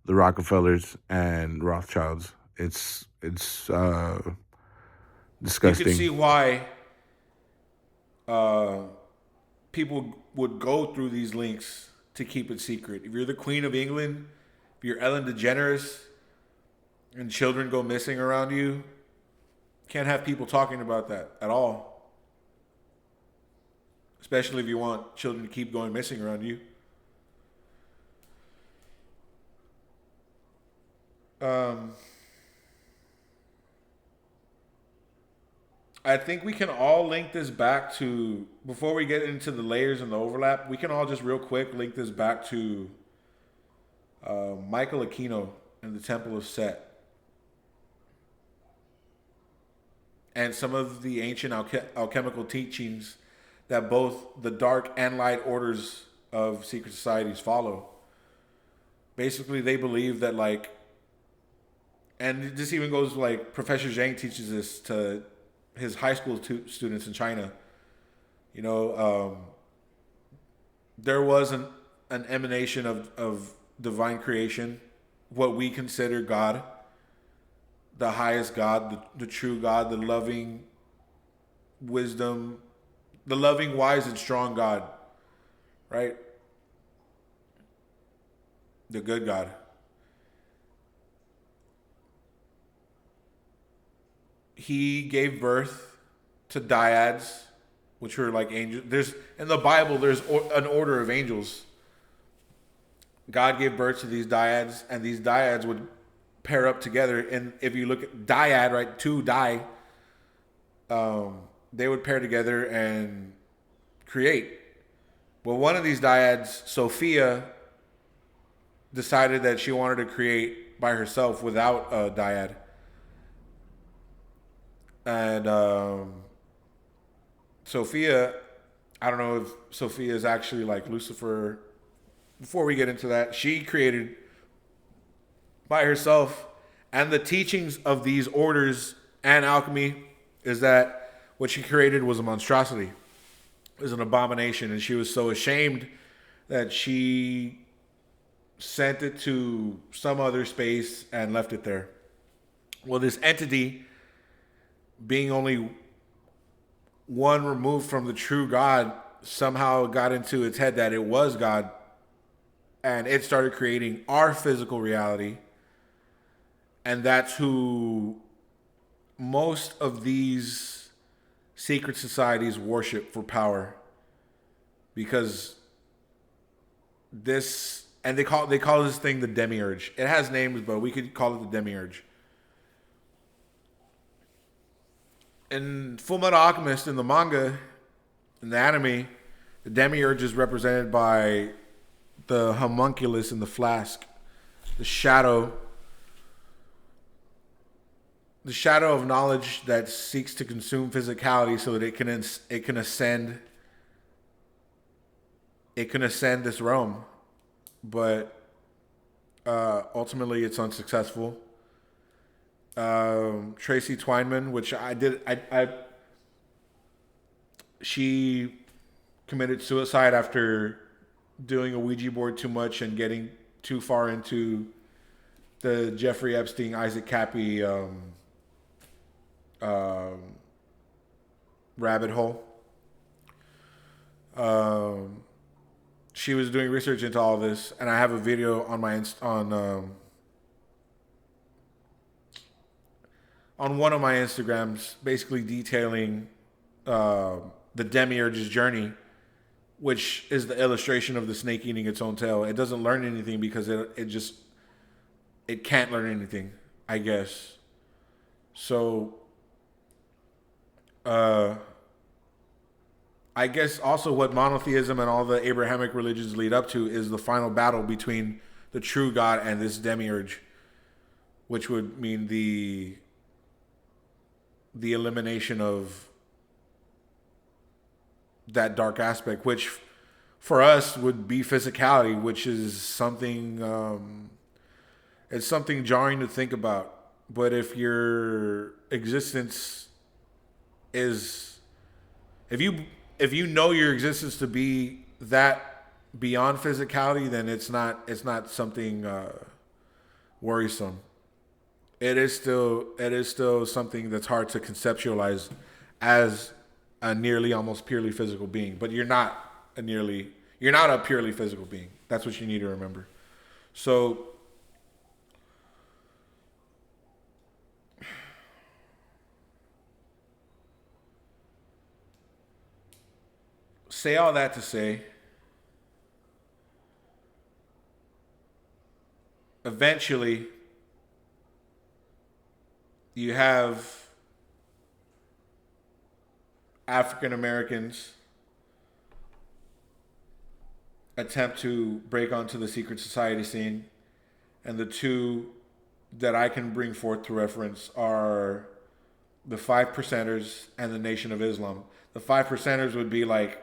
the Rockefellers and Rothschilds. It's disgusting. You can see why people would go through these links to keep it secret. If you're the Queen of England, if you're Ellen DeGeneres, and children go missing around you, can't have people talking about that at all. Especially if you want children to keep going missing around you. I think we can all link this back to, before we get into the layers and the overlap, we can all just real quick link this back to Michael Aquino and the Temple of Set. And some of the ancient alchemical teachings that both the dark and light orders of secret societies follow. Basically, they believe that and this even goes Professor Zhang teaches this to his high school students in China. There was an emanation of divine creation, what we consider God. The highest God, the true God, the loving wisdom, the loving, wise, and strong God, right? The good God. He gave birth to dyads, which were like angels. In the Bible, there's an order of angels. God gave birth to these dyads, and these dyads would pair up together. And if you look at dyad, right, two die, they would pair together and create. Well, one of these dyads, Sophia, decided that she wanted to create by herself without a dyad. And Sophia, I don't know if Sophia is actually like Lucifer. Before we get into that, she created by herself. And the teachings of these orders and alchemy is that what she created was a monstrosity. It was an abomination, and she was so ashamed that she sent it to some other space and left it there. Well, this entity, being only one removed from the true God, somehow got into its head that it was God, and it started creating our physical reality. And that's who most of these secret societies worship for power, because this, and they call this thing the demiurge. It has names, but we could call it the demiurge. In Fullmetal Alchemist, in the manga, in the anime, the demiurge is represented by the homunculus in the flask, the shadow of knowledge that seeks to consume physicality so that it can ascend this realm, but ultimately it's unsuccessful. Tracy Twyman, which she committed suicide after doing a Ouija board too much and getting too far into the Jeffrey Epstein, Isaac Cappy rabbit hole. She was doing research into all this, and I have a video on my on one of my Instagrams, basically detailing the demiurge's journey, which is the illustration of the snake eating its own tail. It doesn't learn anything because it can't learn anything, I guess. So, I guess also what monotheism and all the Abrahamic religions lead up to is the final battle between the true God and this demiurge, which would mean the elimination of that dark aspect, which for us would be physicality, which is something it's something jarring to think about. But if your existence is, if you know your existence to be that beyond physicality, then it's not something worrisome. It is still something that's hard to conceptualize as a nearly almost purely physical being. But you're not a purely physical being. That's what you need to remember. So say all that to say, eventually you have African Americans attempt to break onto the secret society scene, and the two that I can bring forth to reference are the 5%ers and the Nation of Islam. The 5%ers would be like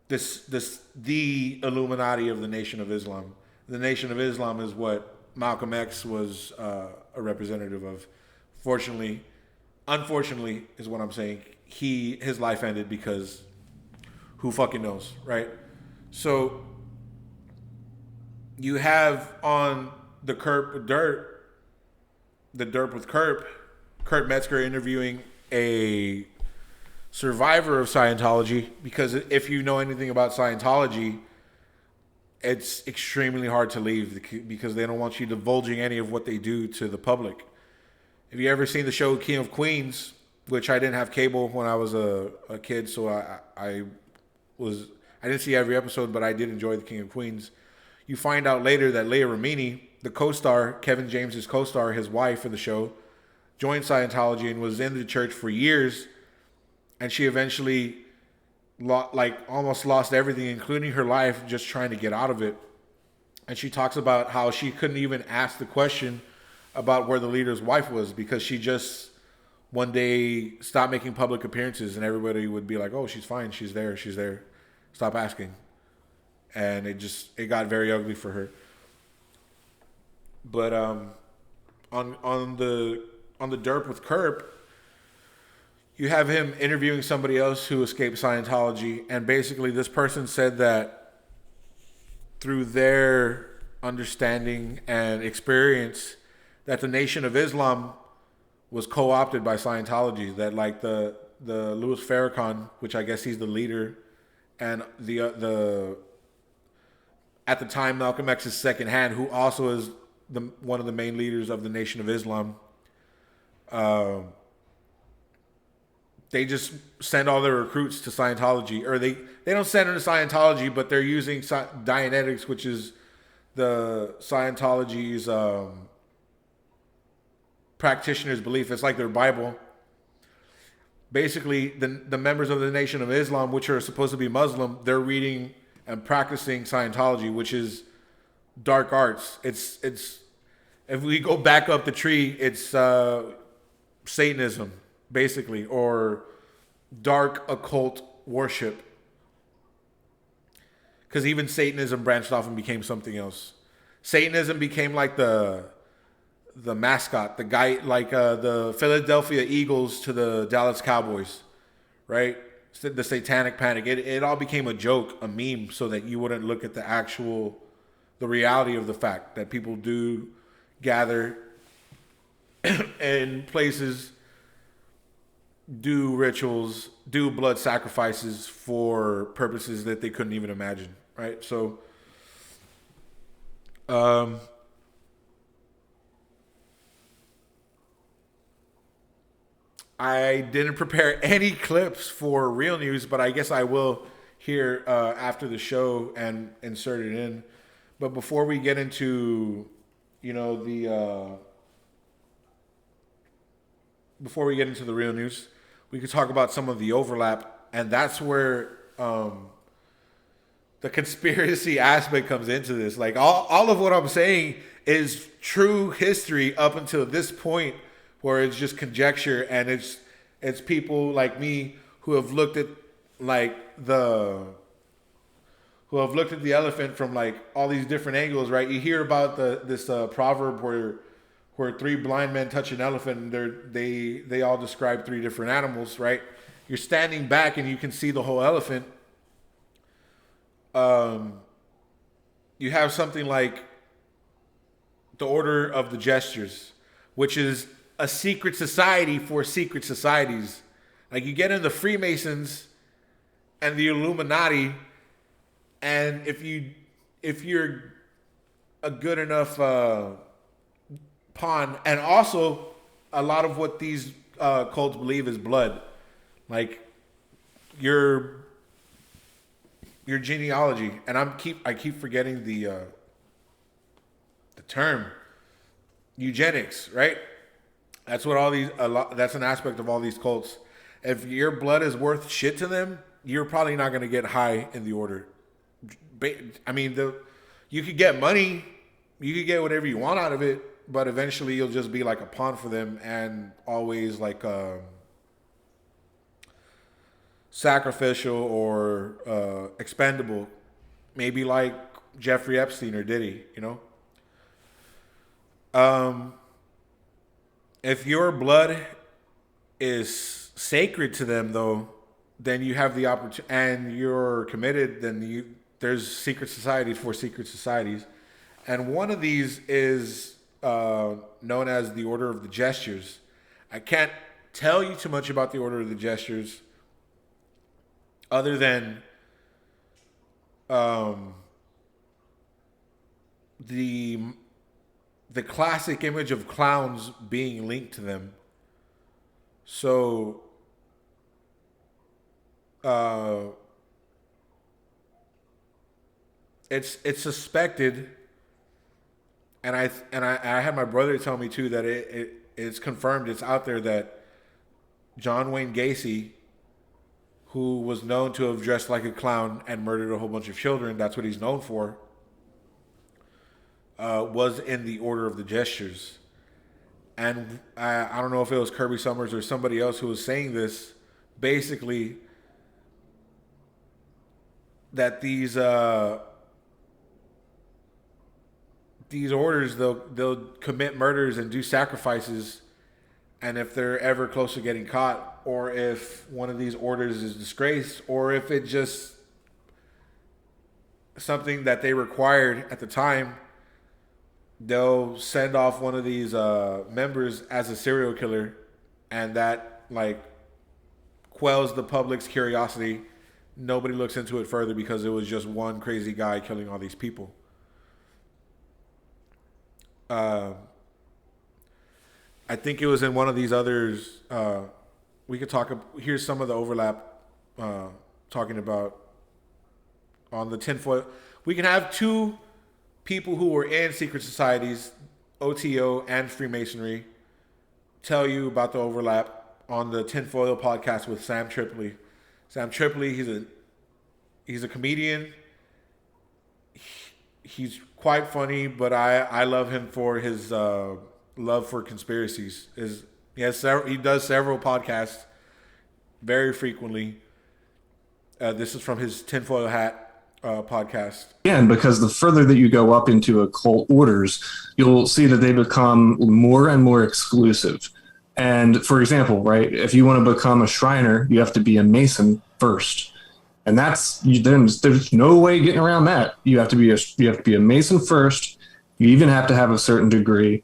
the Illuminati of the Nation of Islam. The Nation of Islam is what Malcolm X was a representative of. Unfortunately, is what I'm saying. His life ended because who fucking knows, right? So you have on the Derp with Kurt Metzger interviewing a survivor of Scientology, because if you know anything about Scientology, it's extremely hard to leave because they don't want you divulging any of what they do to the public. Have you ever seen the show King of Queens, which I didn't have cable when I was a kid, so I didn't see every episode, but I did enjoy the King of Queens. You find out later that Leah Remini, the co-star, Kevin James's co-star, his wife in the show, joined Scientology and was in the church for years, and she eventually almost lost everything, including her life, just trying to get out of it. And she talks about how she couldn't even ask the question about where the leader's wife was, because she just one day stopped making public appearances, and everybody would be like, oh, she's fine, she's there, stop asking. And it got very ugly for her. But on the Derp with you have him interviewing somebody else who escaped Scientology, and basically this person said that through their understanding and experience, that the Nation of Islam was co-opted by Scientology. That like the Louis Farrakhan, which I guess he's the leader, and the at the time Malcolm X's second hand, who also is one of the main leaders of the Nation of Islam. They just send all their recruits to Scientology, or they don't send them to Scientology, but they're using Dianetics, which is the Scientology's practitioners' belief. It's like their Bible. Basically, the members of the Nation of Islam, which are supposed to be Muslim, they're reading and practicing Scientology, which is dark arts. It's if we go back up the tree, it's Satanism, basically, or dark occult worship. Because even Satanism branched off and became something else. Satanism became like the mascot, the guy, like the Philadelphia Eagles to the Dallas Cowboys, right? The Satanic Panic. It all became a joke, a meme, so that you wouldn't look at the reality of the fact that people do gather in places, do rituals, do blood sacrifices for purposes that they couldn't even imagine, right? So, I didn't prepare any clips for real news, but I guess I will here after the show and insert it in. But before we get into, before we get into the real news, we could talk about some of the overlap, and that's where the conspiracy aspect comes into this. Like all of what I'm saying is true history up until this point, where it's just conjecture, and it's people like me who have looked at the elephant from like all these different angles, right? You hear about this proverb where three blind men touch an elephant, and they all describe three different animals, right? You're standing back and you can see the whole elephant. You have something like the Order of the Gestures, which is a secret society for secret societies. Like you get in the Freemasons and the Illuminati, and if you're a good enough pawn, and also a lot of what these cults believe is blood, like your genealogy. And I keep forgetting the term eugenics, right? That's what that's an aspect of all these cults. If your blood is worth shit to them, you're probably not going to get high in the order. I mean, you could get money, you could get whatever you want out of it, but eventually you'll just be like a pawn for them, and always like sacrificial or expendable. Maybe like Jeffrey Epstein or Diddy, If your blood is sacred to them, though, then you have the opportunity, and you're committed, then there's secret societies for secret societies. And one of these is known as the Order of the Gestures. I can't tell you too much about the Order of the Gestures, other than the classic image of clowns being linked to them. So, it's suspected, and I had my brother tell me too that it's confirmed, it's out there, that John Wayne Gacy, who was known to have dressed like a clown and murdered a whole bunch of children, that's what he's known for, was in the Order of the Gestures. And I don't know if it was Kirby Summers or somebody else who was saying this, basically, that these orders, they'll commit murders and do sacrifices, And if they're ever close to getting caught, or if one of these orders is disgraced, or if it just something that they required at the time, they'll send off one of these members as a serial killer, and that like quells the public's curiosity. Nobody looks into it further because it was just one crazy guy killing all these people. I think it was in one of these others. We could talk. Here's some of the overlap. Talking about on the tinfoil. We can have two people who were in secret societies, OTO and Freemasonry, tell you about the overlap on the Tinfoil podcast with Sam Tripoli. Sam Tripoli, he's a comedian. He's quite funny, but I love him for his love for conspiracies. He does several podcasts very frequently. This is from his Tinfoil Hat podcast. Again, because the further that you go up into occult orders, you'll see that they become more and more exclusive. And for example, right, if you want to become a Shriner, you have to be a Mason first. And there's no way getting around that. You have to be a Mason first. You even have to have a certain degree.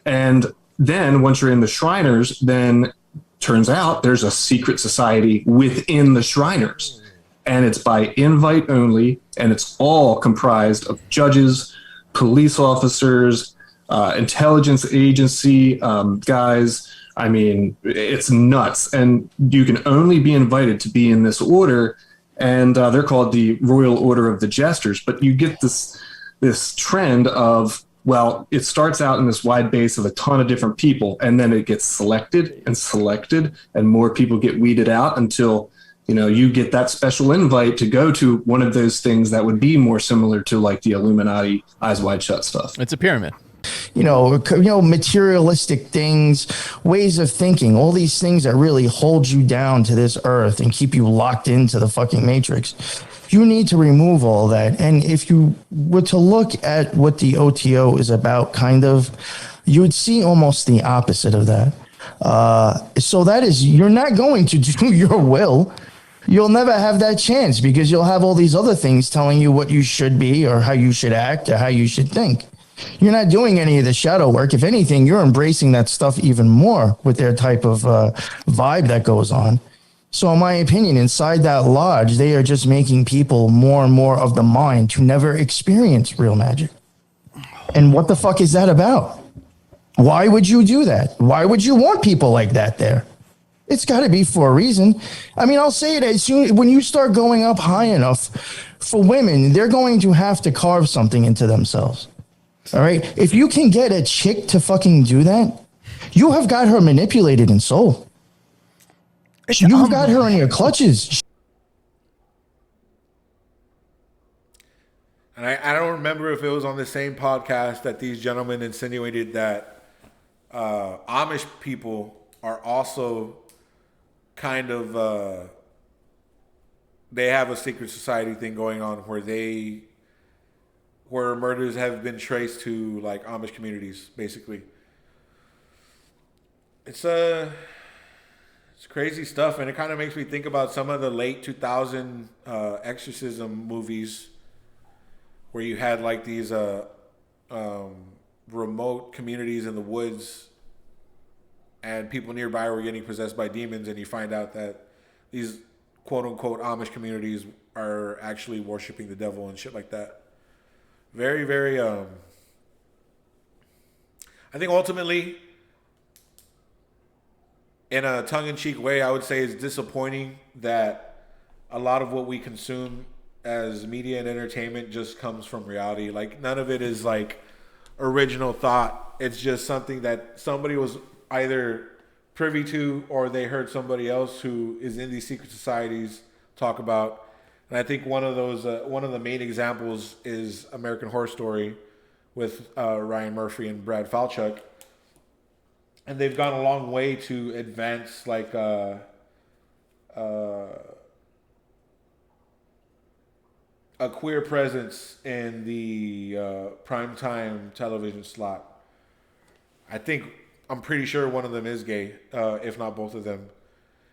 And then once you're in the Shriners, then turns out there's a secret society within the Shriners. And it's by invite only, and it's all comprised of judges, police officers, intelligence agency guys. I mean, it's nuts. And you can only be invited to be in this order, and they're called the Royal Order of the Jesters. But you get this trend of, well, it starts out in this wide base of a ton of different people, and then it gets selected, and more people get weeded out until you get that special invite to go to one of those things that would be more similar to like the Illuminati Eyes Wide Shut stuff. It's a pyramid. Materialistic things, ways of thinking, all these things that really hold you down to this earth and keep you locked into the fucking matrix. You need to remove all that. And if you were to look at what the OTO is about, you would see almost the opposite of that. So that is, you're not going to do your will. You'll never have that chance because you'll have all these other things telling you what you should be or how you should act or how you should think. You're not doing any of the shadow work. If anything, you're embracing that stuff even more with their type of vibe that goes on. So in my opinion, inside that lodge, they are just making people more and more of the mind to never experience real magic. And what the fuck is that about? Why would you do that? Why would you want people like that there? It's got to be for a reason. I mean, I'll say it as soon when you start going up high enough for women, they're going to have to carve something into themselves. All right. If you can get a chick to fucking do that, you have got her manipulated and sold. You've got her in your clutches. And I don't remember if it was on the same podcast that these gentlemen insinuated that Amish people are also kind of they have a secret society thing going on where murders have been traced to like Amish communities, basically. It's crazy stuff, and it kind of makes me think about some of the late 2000 exorcism movies where you had like these remote communities in the woods and people nearby were getting possessed by demons, and you find out that these quote-unquote Amish communities are actually worshiping the devil and shit like that. Very, very, I think ultimately, in a tongue-in-cheek way, I would say it's disappointing that a lot of what we consume as media and entertainment just comes from reality. Like, none of it is, like, original thought. It's just something that somebody was either privy to or they heard somebody else who is in these secret societies talk about. And I think one of the main examples is American Horror Story with Ryan Murphy and Brad Falchuk. And they've gone a long way to advance like a queer presence in the primetime television slot. I think I'm pretty sure one of them is gay, if not both of them.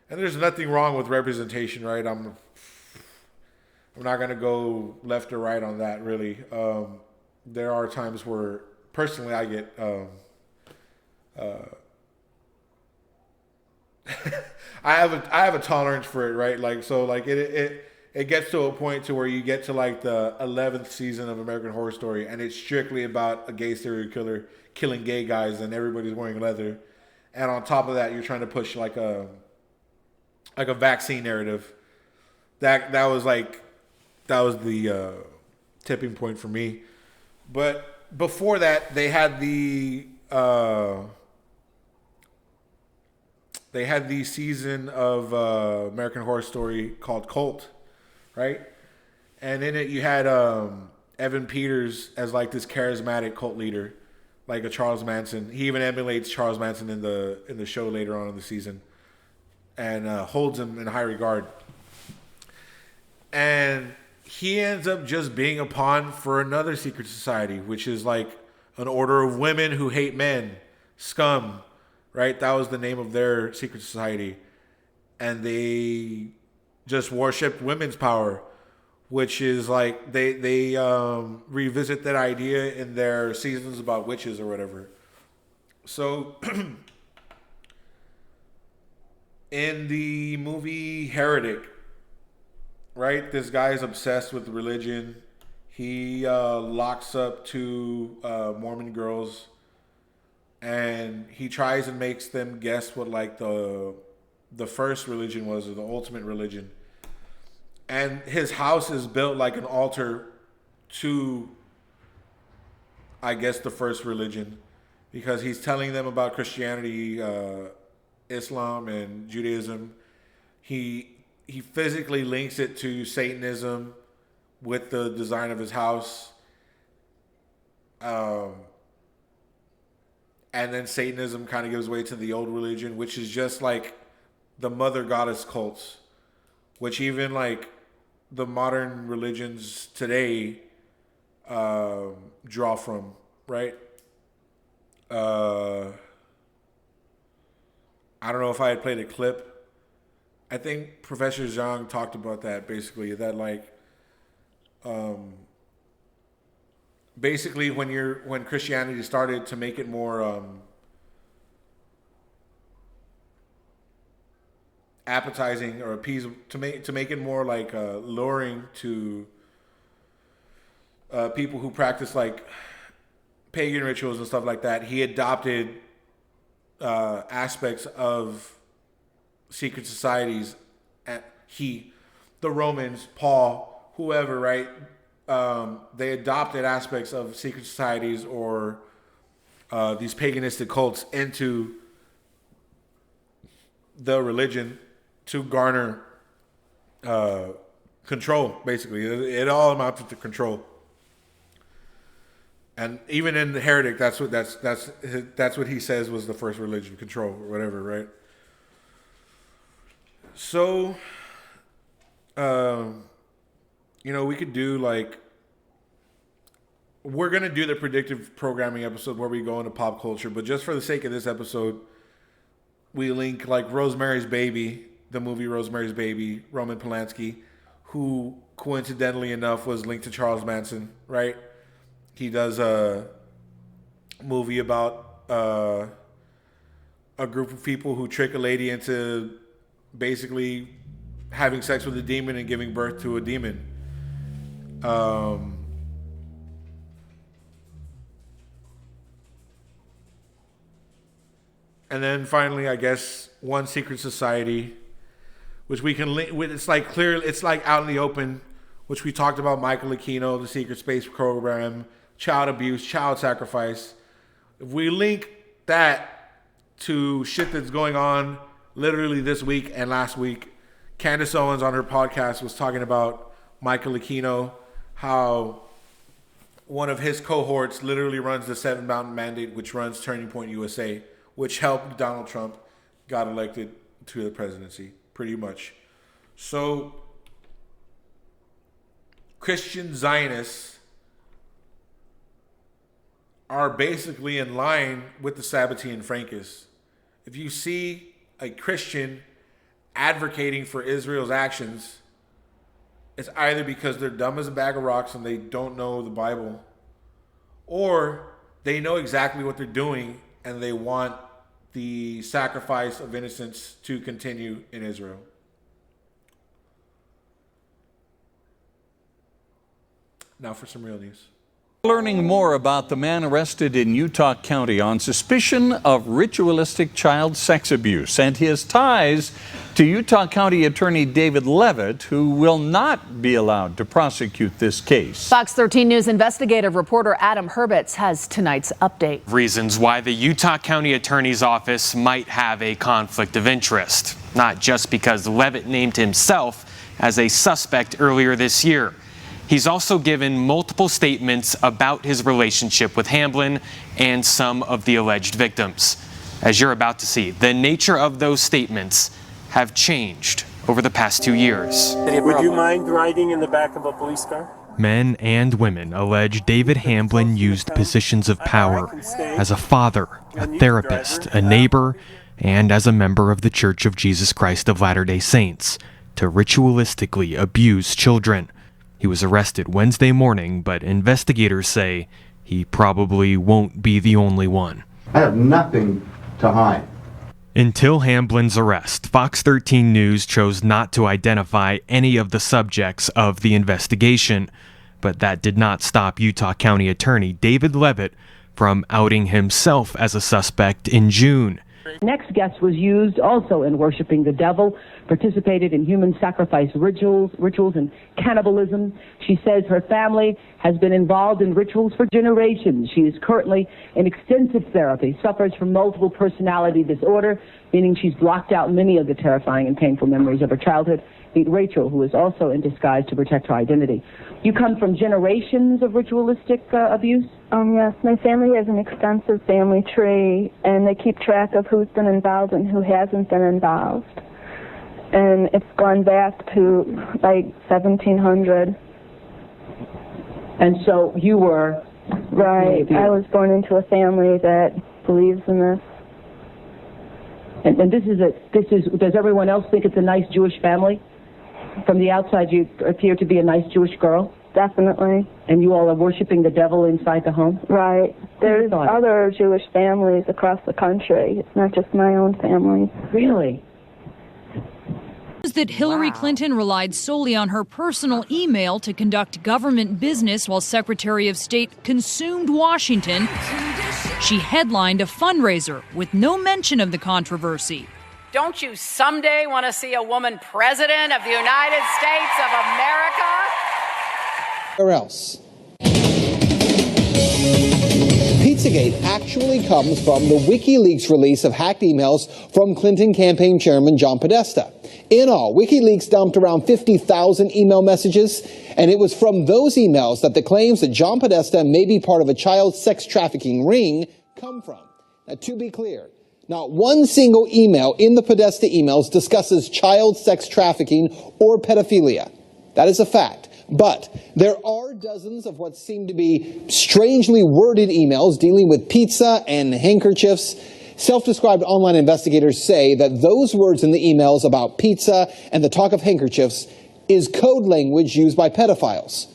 And there's nothing wrong with representation, right? I'm not gonna go left or right on that, really. There are times where, personally, I get I have a tolerance for it, right? Like, so like it gets to a point to where you get to like the 11th season of American Horror Story, and it's strictly about a gay serial killer killing gay guys, and everybody's wearing leather. And on top of that, you're trying to push like a vaccine narrative. That was the tipping point for me. But before that, they had the season of American Horror Story called Cult, right? And in it, you had Evan Peters as like this charismatic cult leader, like a Charles Manson. He even emulates Charles Manson in the show later on in the season, and holds him in high regard. And he ends up just being a pawn for another secret society, which is like an order of women who hate men, scum, right? That was the name of their secret society. And they just worshipped women's power, which is like they revisit that idea in their seasons about witches or whatever. So in the movie Heretic, right, this guy is obsessed with religion. He locks up two Mormon girls, and he tries and makes them guess what like the first religion was, or the ultimate religion. And his house is built like an altar to, I guess, the first religion, because he's telling them about Christianity, Islam, and Judaism. He physically links it to Satanism with the design of his house. And then Satanism kind of gives way to the old religion, which is just like the mother goddess cults, which even like the modern religions today draw from, right? I don't know if I had played a clip. I think Professor Zhang talked about that, basically, that like basically when Christianity started to make it more appetizing or appease, to make it more like luring to people who practice like pagan rituals and stuff like that, he adopted aspects of secret societies. The Romans, Paul, whoever, right? They adopted aspects of secret societies or these paganistic cults into the religion to garner control. Basically, it all amounted to control. And even in the Heretic, that's what he says was the first religion, control or whatever, right? So, we could do like, we're going to do the predictive programming episode where we go into pop culture, but just for the sake of this episode, we link like Rosemary's Baby, the movie Rosemary's Baby, Roman Polanski, who coincidentally enough was linked to Charles Manson, right? He does a movie about a group of people who trick a lady into basically having sex with a demon and giving birth to a demon. And then finally, I guess, one secret society, which we can link with. It's like clear. It's like out in the open, which we talked about. Michael Aquino, the secret space program, child abuse, child sacrifice. If we link that to shit that's going on literally this week and last week, Candace Owens on her podcast was talking about Michael Aquino, how one of his cohorts literally runs the Seven Mountain Mandate, which runs Turning Point USA, which helped Donald Trump got elected to the presidency, pretty much. So, Christian Zionists are basically in line with the Sabbatean Frankists. If you see a Christian advocating for Israel's actions, it's either because they're dumb as a bag of rocks and they don't know the Bible, or they know exactly what they're doing and they want the sacrifice of innocents to continue in Israel. Now for some real news. Learning more about the man arrested in Utah County on suspicion of ritualistic child sex abuse and his ties to Utah County Attorney David Levitt, who will not be allowed to prosecute this case. Fox 13 News investigative reporter Adam Herbets has tonight's update. Reasons why the Utah County Attorney's Office might have a conflict of interest, not just because Levitt named himself as a suspect earlier this year. He's also given multiple statements about his relationship with Hamblin and some of the alleged victims. As you're about to see, the nature of those statements have changed over the past 2 years. Would you mind riding in the back of a police car? Men and women allege David Hamblin used positions of power as a father, a therapist, a neighbor, and as a member of the Church of Jesus Christ of Latter-day Saints to ritualistically abuse children. He was arrested Wednesday morning, but investigators say he probably won't be the only one. I have nothing to hide. Until Hamblin's arrest, Fox 13 News chose not to identify any of the subjects of the investigation, but that did not stop Utah County Attorney David Levitt from outing himself as a suspect in June. Next guest was used also in worshiping the devil, participated in human sacrifice rituals and cannibalism. She says her family has been involved in rituals for generations. She is currently in extensive therapy, suffers from multiple personality disorder, meaning she's blocked out many of the terrifying and painful memories of her childhood. Meet Rachel, who is also in disguise to protect her identity. You come from generations of ritualistic abuse? Yes, my family has an extensive family tree, and they keep track of who's been involved and who hasn't been involved. And it's gone back to like 1700. And so you were... Right, I was born into a family that believes in this. And does everyone else think it's a nice Jewish family? From the outside, you appear to be a nice Jewish girl? Definitely. And you all are worshiping the devil inside the home? Right. There's other Jewish families across the country. It's not just my own family. Really? That Hillary Clinton relied solely on her personal email to conduct government business while Secretary of State consumed Washington. She headlined a fundraiser with no mention of the controversy. Don't you someday want to see a woman president of the United States of America? Where else? Pizzagate actually comes from the WikiLeaks release of hacked emails from Clinton campaign chairman John Podesta. In all, WikiLeaks dumped around 50,000 email messages, and it was from those emails that the claims that John Podesta may be part of a child sex trafficking ring come from. Now, to be clear, not one single email in the Podesta emails discusses child sex trafficking or pedophilia. That is a fact. But there are dozens of what seem to be strangely worded emails dealing with pizza and handkerchiefs. Self-described online investigators say that those words in the emails about pizza and the talk of handkerchiefs is code language used by pedophiles.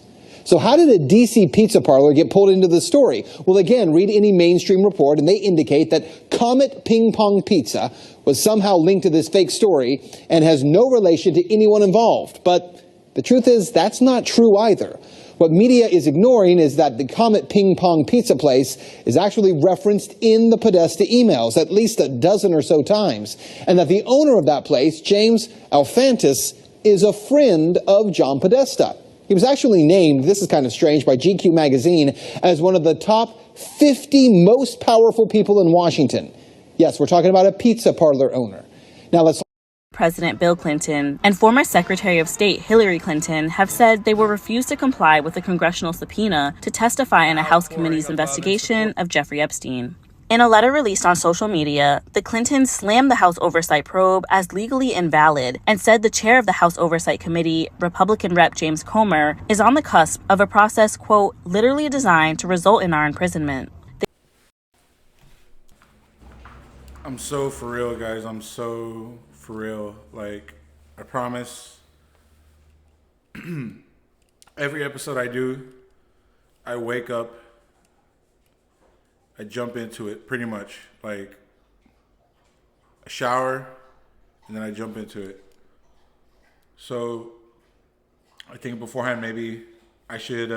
So how did a DC pizza parlor get pulled into the story? Well, again, read any mainstream report and they indicate that Comet Ping Pong Pizza was somehow linked to this fake story and has no relation to anyone involved. But the truth is, that's not true either. What media is ignoring is that the Comet Ping Pong Pizza place is actually referenced in the Podesta emails at least a dozen or so times, and that the owner of that place, James Alfantis, is a friend of John Podesta. He was actually named, this is kind of strange, by GQ magazine as one of the top 50 most powerful people in Washington. Yes, we're talking about a pizza parlor owner. Now let's... President Bill Clinton and former Secretary of State Hillary Clinton have said they will refuse to comply with a congressional subpoena to testify in a House committee's investigation of Jeffrey Epstein. In a letter released on social media, the Clintons slammed the House Oversight probe as legally invalid and said the chair of the House Oversight Committee, Republican Rep. James Comer, is on the cusp of a process, quote, literally designed to result in our imprisonment. I'm so for real, guys. I'm so for real. Like, I promise. Every episode I do, I wake up, I jump into it pretty much. Like, I shower, and then I jump into it. So, I think beforehand maybe I should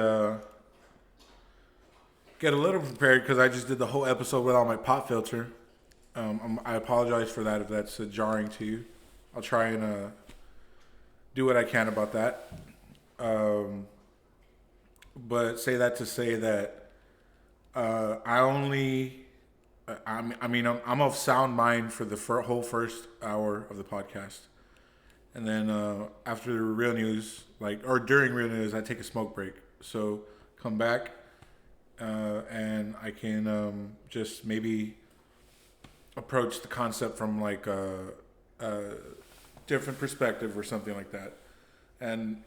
get a little prepared because I just did the whole episode without my pop filter. I apologize for that if that's jarring to you. I'll try and do what I can about that. But say that to say that I'm of sound mind for the whole first hour of the podcast. And then after the real news, or during real news, I take a smoke break. So come back and I can just maybe approach the concept from like a different perspective or something like that. And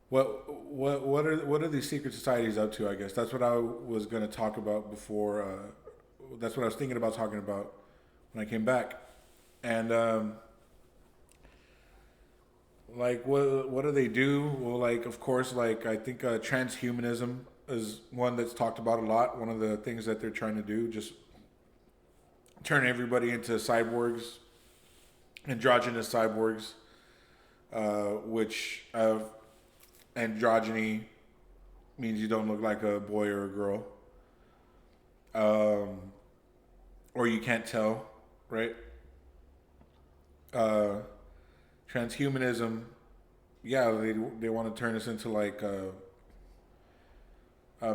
what are these secret societies up to? I guess that's what I was going to talk about before. That's what I was thinking about talking about when I came back. And what do they do? Well, of course, I think transhumanism is one that's talked about a lot. One of the things that they're trying to do, just turn everybody into cyborgs, androgynous cyborgs, which androgyny means you don't look like a boy or a girl, or you can't tell, right? Transhumanism, yeah, they want to turn us into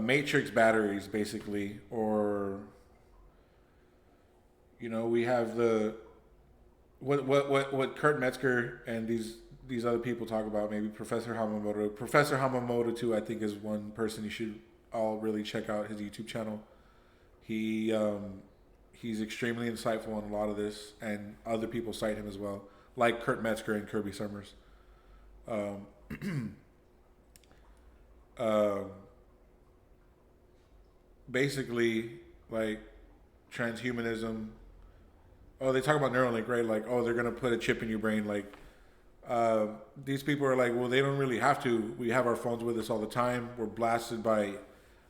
matrix batteries, basically, or we have what Kurt Metzger and these other people talk about. Maybe Professor Hamamoto too. I think is one person you should all really check out his YouTube channel. He's extremely insightful on a lot of this, and other people cite him as well, like Kurt Metzger and Kirby Summers. Basically, transhumanism. Oh, they talk about Neuralink, right? They're gonna put a chip in your brain. These people are well, they don't really have to. We have our phones with us all the time. We're blasted by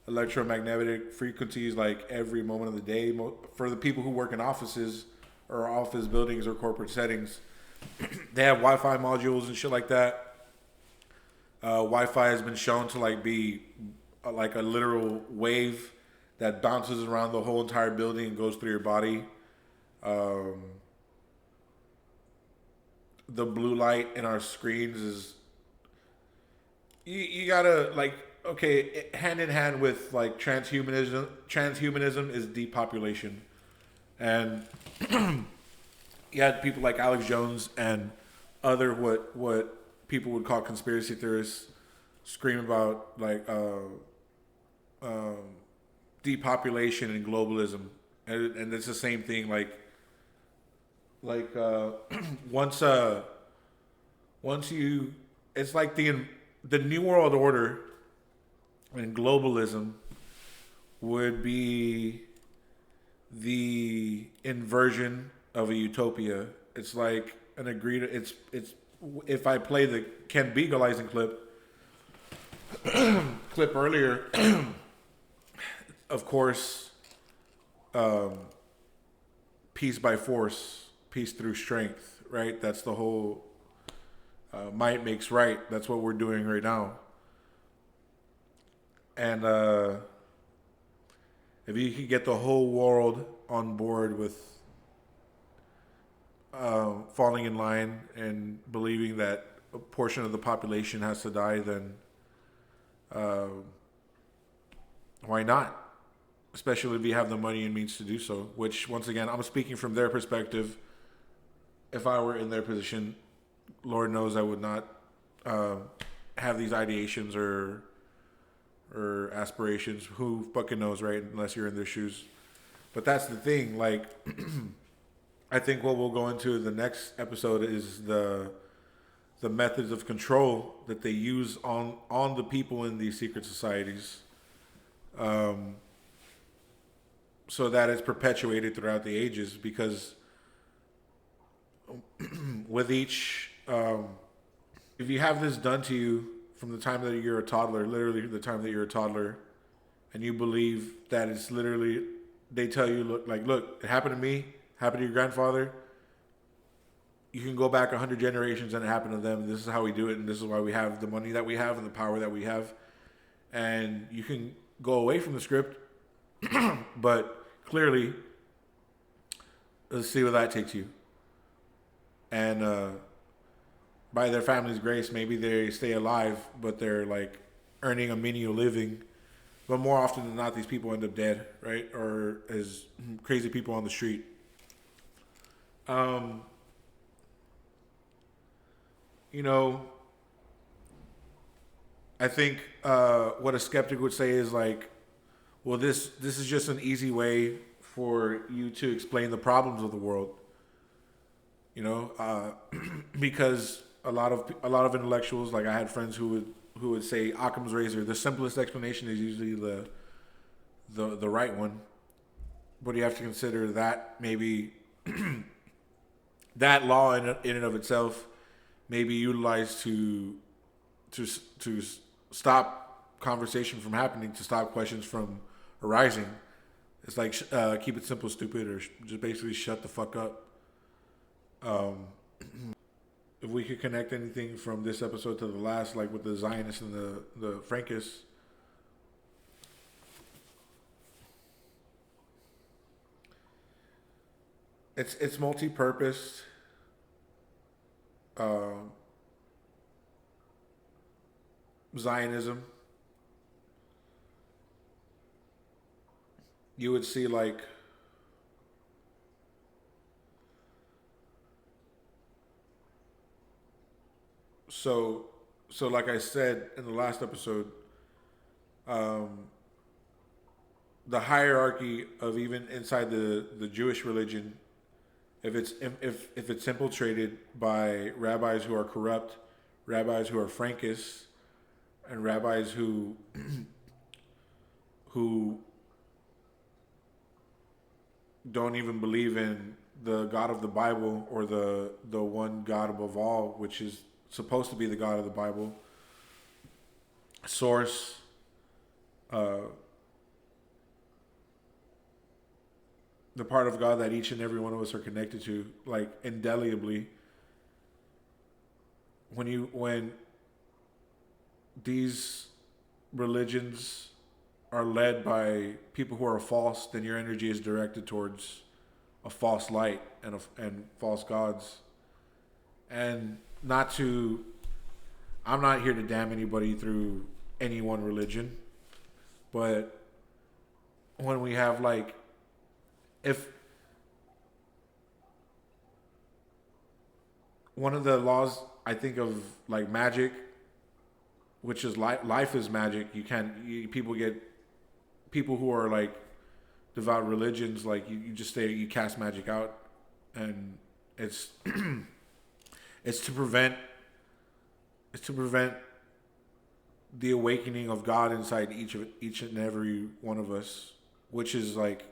electromagnetic frequencies every moment of the day. For the people who work in offices or office buildings or corporate settings, they have Wi-Fi modules and shit like that. Wi-Fi has been shown to be a literal wave that bounces around the whole entire building and goes through your body. The blue light in our screens is you gotta okay, hand in hand with transhumanism is depopulation. And you had people like Alex Jones and other what people would call conspiracy theorists scream about depopulation and globalism, and it's the same thing. Once you, it's like the New World Order and globalism would be the inversion of a utopia. It's like an agreed. It's if I play the Ken Beagleizing clip earlier, of course, peace by force, peace through strength, right? That's the whole might makes right. That's what we're doing right now. And if you could get the whole world on board with falling in line and believing that a portion of the population has to die, then why not? Especially if you have the money and means to do so, which, once again, I'm speaking from their perspective. If I were in their position, Lord knows I would not have these ideations or aspirations. Who fucking knows, right? Unless you're in their shoes. But that's the thing. I think what we'll go into the next episode is the methods of control that they use on the people in these secret societies. so that it's perpetuated throughout the ages, because with each, if you have this done to you from the time that you're a toddler, literally the time that you're a toddler, and you believe that it's literally, they tell you, look, it happened to me, happened to your grandfather. You can go back 100 generations and it happened to them. And this is how we do it, and this is why we have the money that we have and the power that we have. And you can go away from the script, but clearly, let's see where that takes you. And by their family's grace, maybe they stay alive, but they're like earning a menial living. But more often than not, these people end up dead, right? Or as crazy people on the street. You know, I think what a skeptic would say is like, well, this is just an easy way for you to explain the problems of the world. You know, because a lot of intellectuals, like I had friends who would say Occam's razor, the simplest explanation is usually the right one, but you have to consider that maybe that law in and of itself may be utilized to stop conversation from happening, to stop questions from arising. It's like keep it simple, stupid, or just basically shut the fuck up. If we could connect anything from this episode to the last, like with the Zionists and the Frankists, it's multi-purpose. Zionism. You would see like so like I said in the last episode, the hierarchy of even inside the Jewish religion, if it's infiltrated by rabbis who are corrupt, rabbis who are Frankists, and rabbis who don't even believe in the God of the Bible, or the one God above all, which is supposed to be the God of the Bible, source, the part of God that each and every one of us are connected to, like indelibly. When these religions are led by people who are false, then your energy is directed towards a false light and false gods. And I'm not here to damn anybody through any one religion, but when we have like, if one of the laws, I think of like magic, which is life is magic. People who are like devout religions, like you cast magic out, and it's it's to prevent the awakening of God inside each and every one of us, which is like,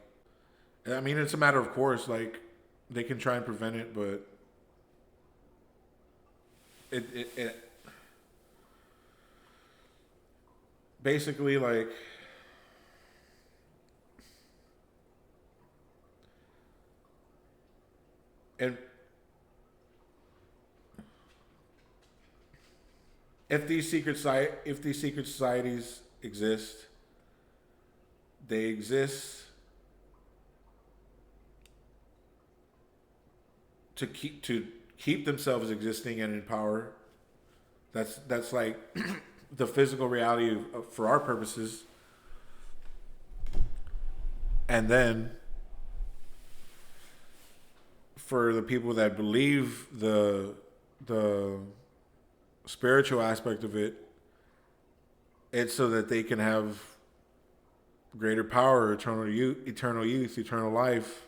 I mean, it's a matter of course, like they can try and prevent it, but it basically, like, and if these secret societies exist, they exist to keep themselves existing and in power. That's like the physical reality for our purposes. And then for the people that believe the spiritual aspect of it, it's so that they can have greater power, eternal youth, eternal life,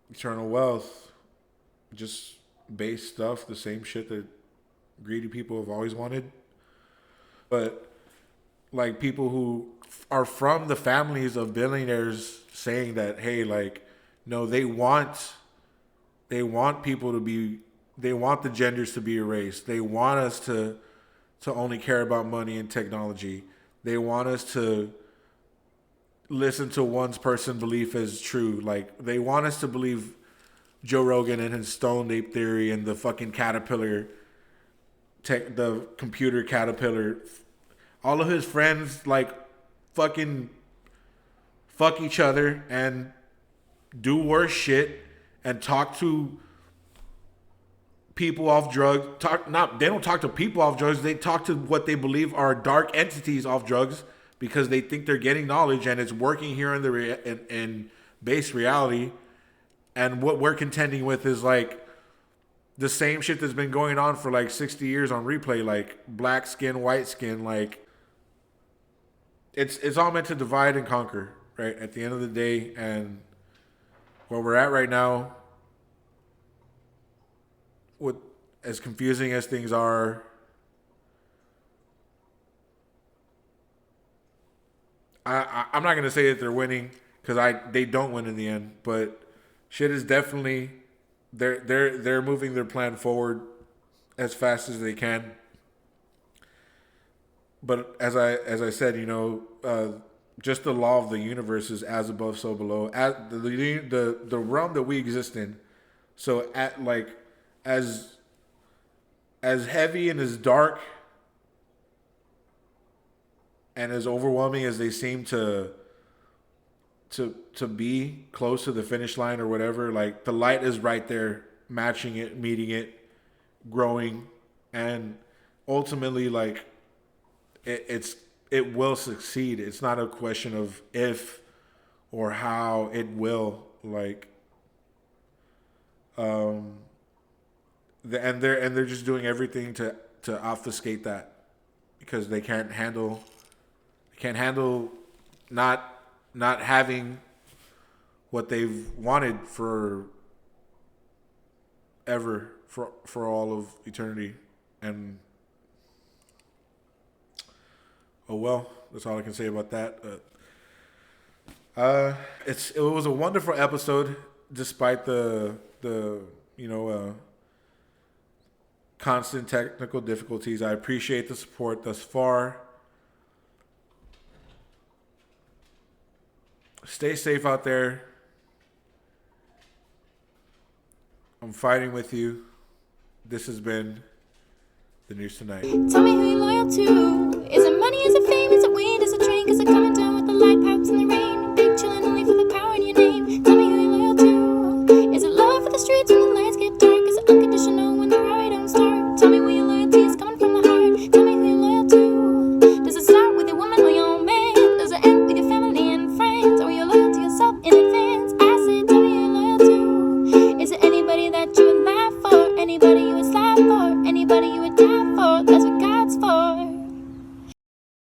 eternal wealth, just base stuff, the same shit that greedy people have always wanted. But like people who are from the families of billionaires saying that, hey, like, no, they want people to be, they want the genders to be erased. They want us to only care about money and technology. They want us to listen to one person's belief as true. Like, they want us to believe Joe Rogan and his stone ape theory and the fucking caterpillar, the computer caterpillar. All of his friends, like, fucking fuck each other and do worse shit and talk to people off drugs. They don't talk to people off drugs. They talk to what they believe are dark entities off drugs because they think they're getting knowledge and it's working here in the in base reality. And what we're contending with is like the same shit that's been going on for like 60 years on replay, like black skin, white skin. Like, it's all meant to divide and conquer, right? At the end of the day, and where we're at right now, with as confusing as things are, I'm not gonna say that they're winning because they don't win in the end, but shit is definitely they're moving their plan forward as fast as they can. But as I said, you know, just the law of the universe is as above, so below. As the realm that we exist in. So at like as heavy and as dark and as overwhelming as they seem to be close to the finish line or whatever, like the light is right there, matching it, meeting it, growing, and ultimately like it will succeed. It's not a question of if or how, it will. Like they're just doing everything to obfuscate that because they can't handle not having what they've wanted for ever, for all of eternity. And oh well, that's all I can say about that. It was a wonderful episode, despite the constant technical difficulties. I appreciate the support thus far. Stay safe out there. I'm fighting with you. This has been the news tonight. Tell me who you're loyal to.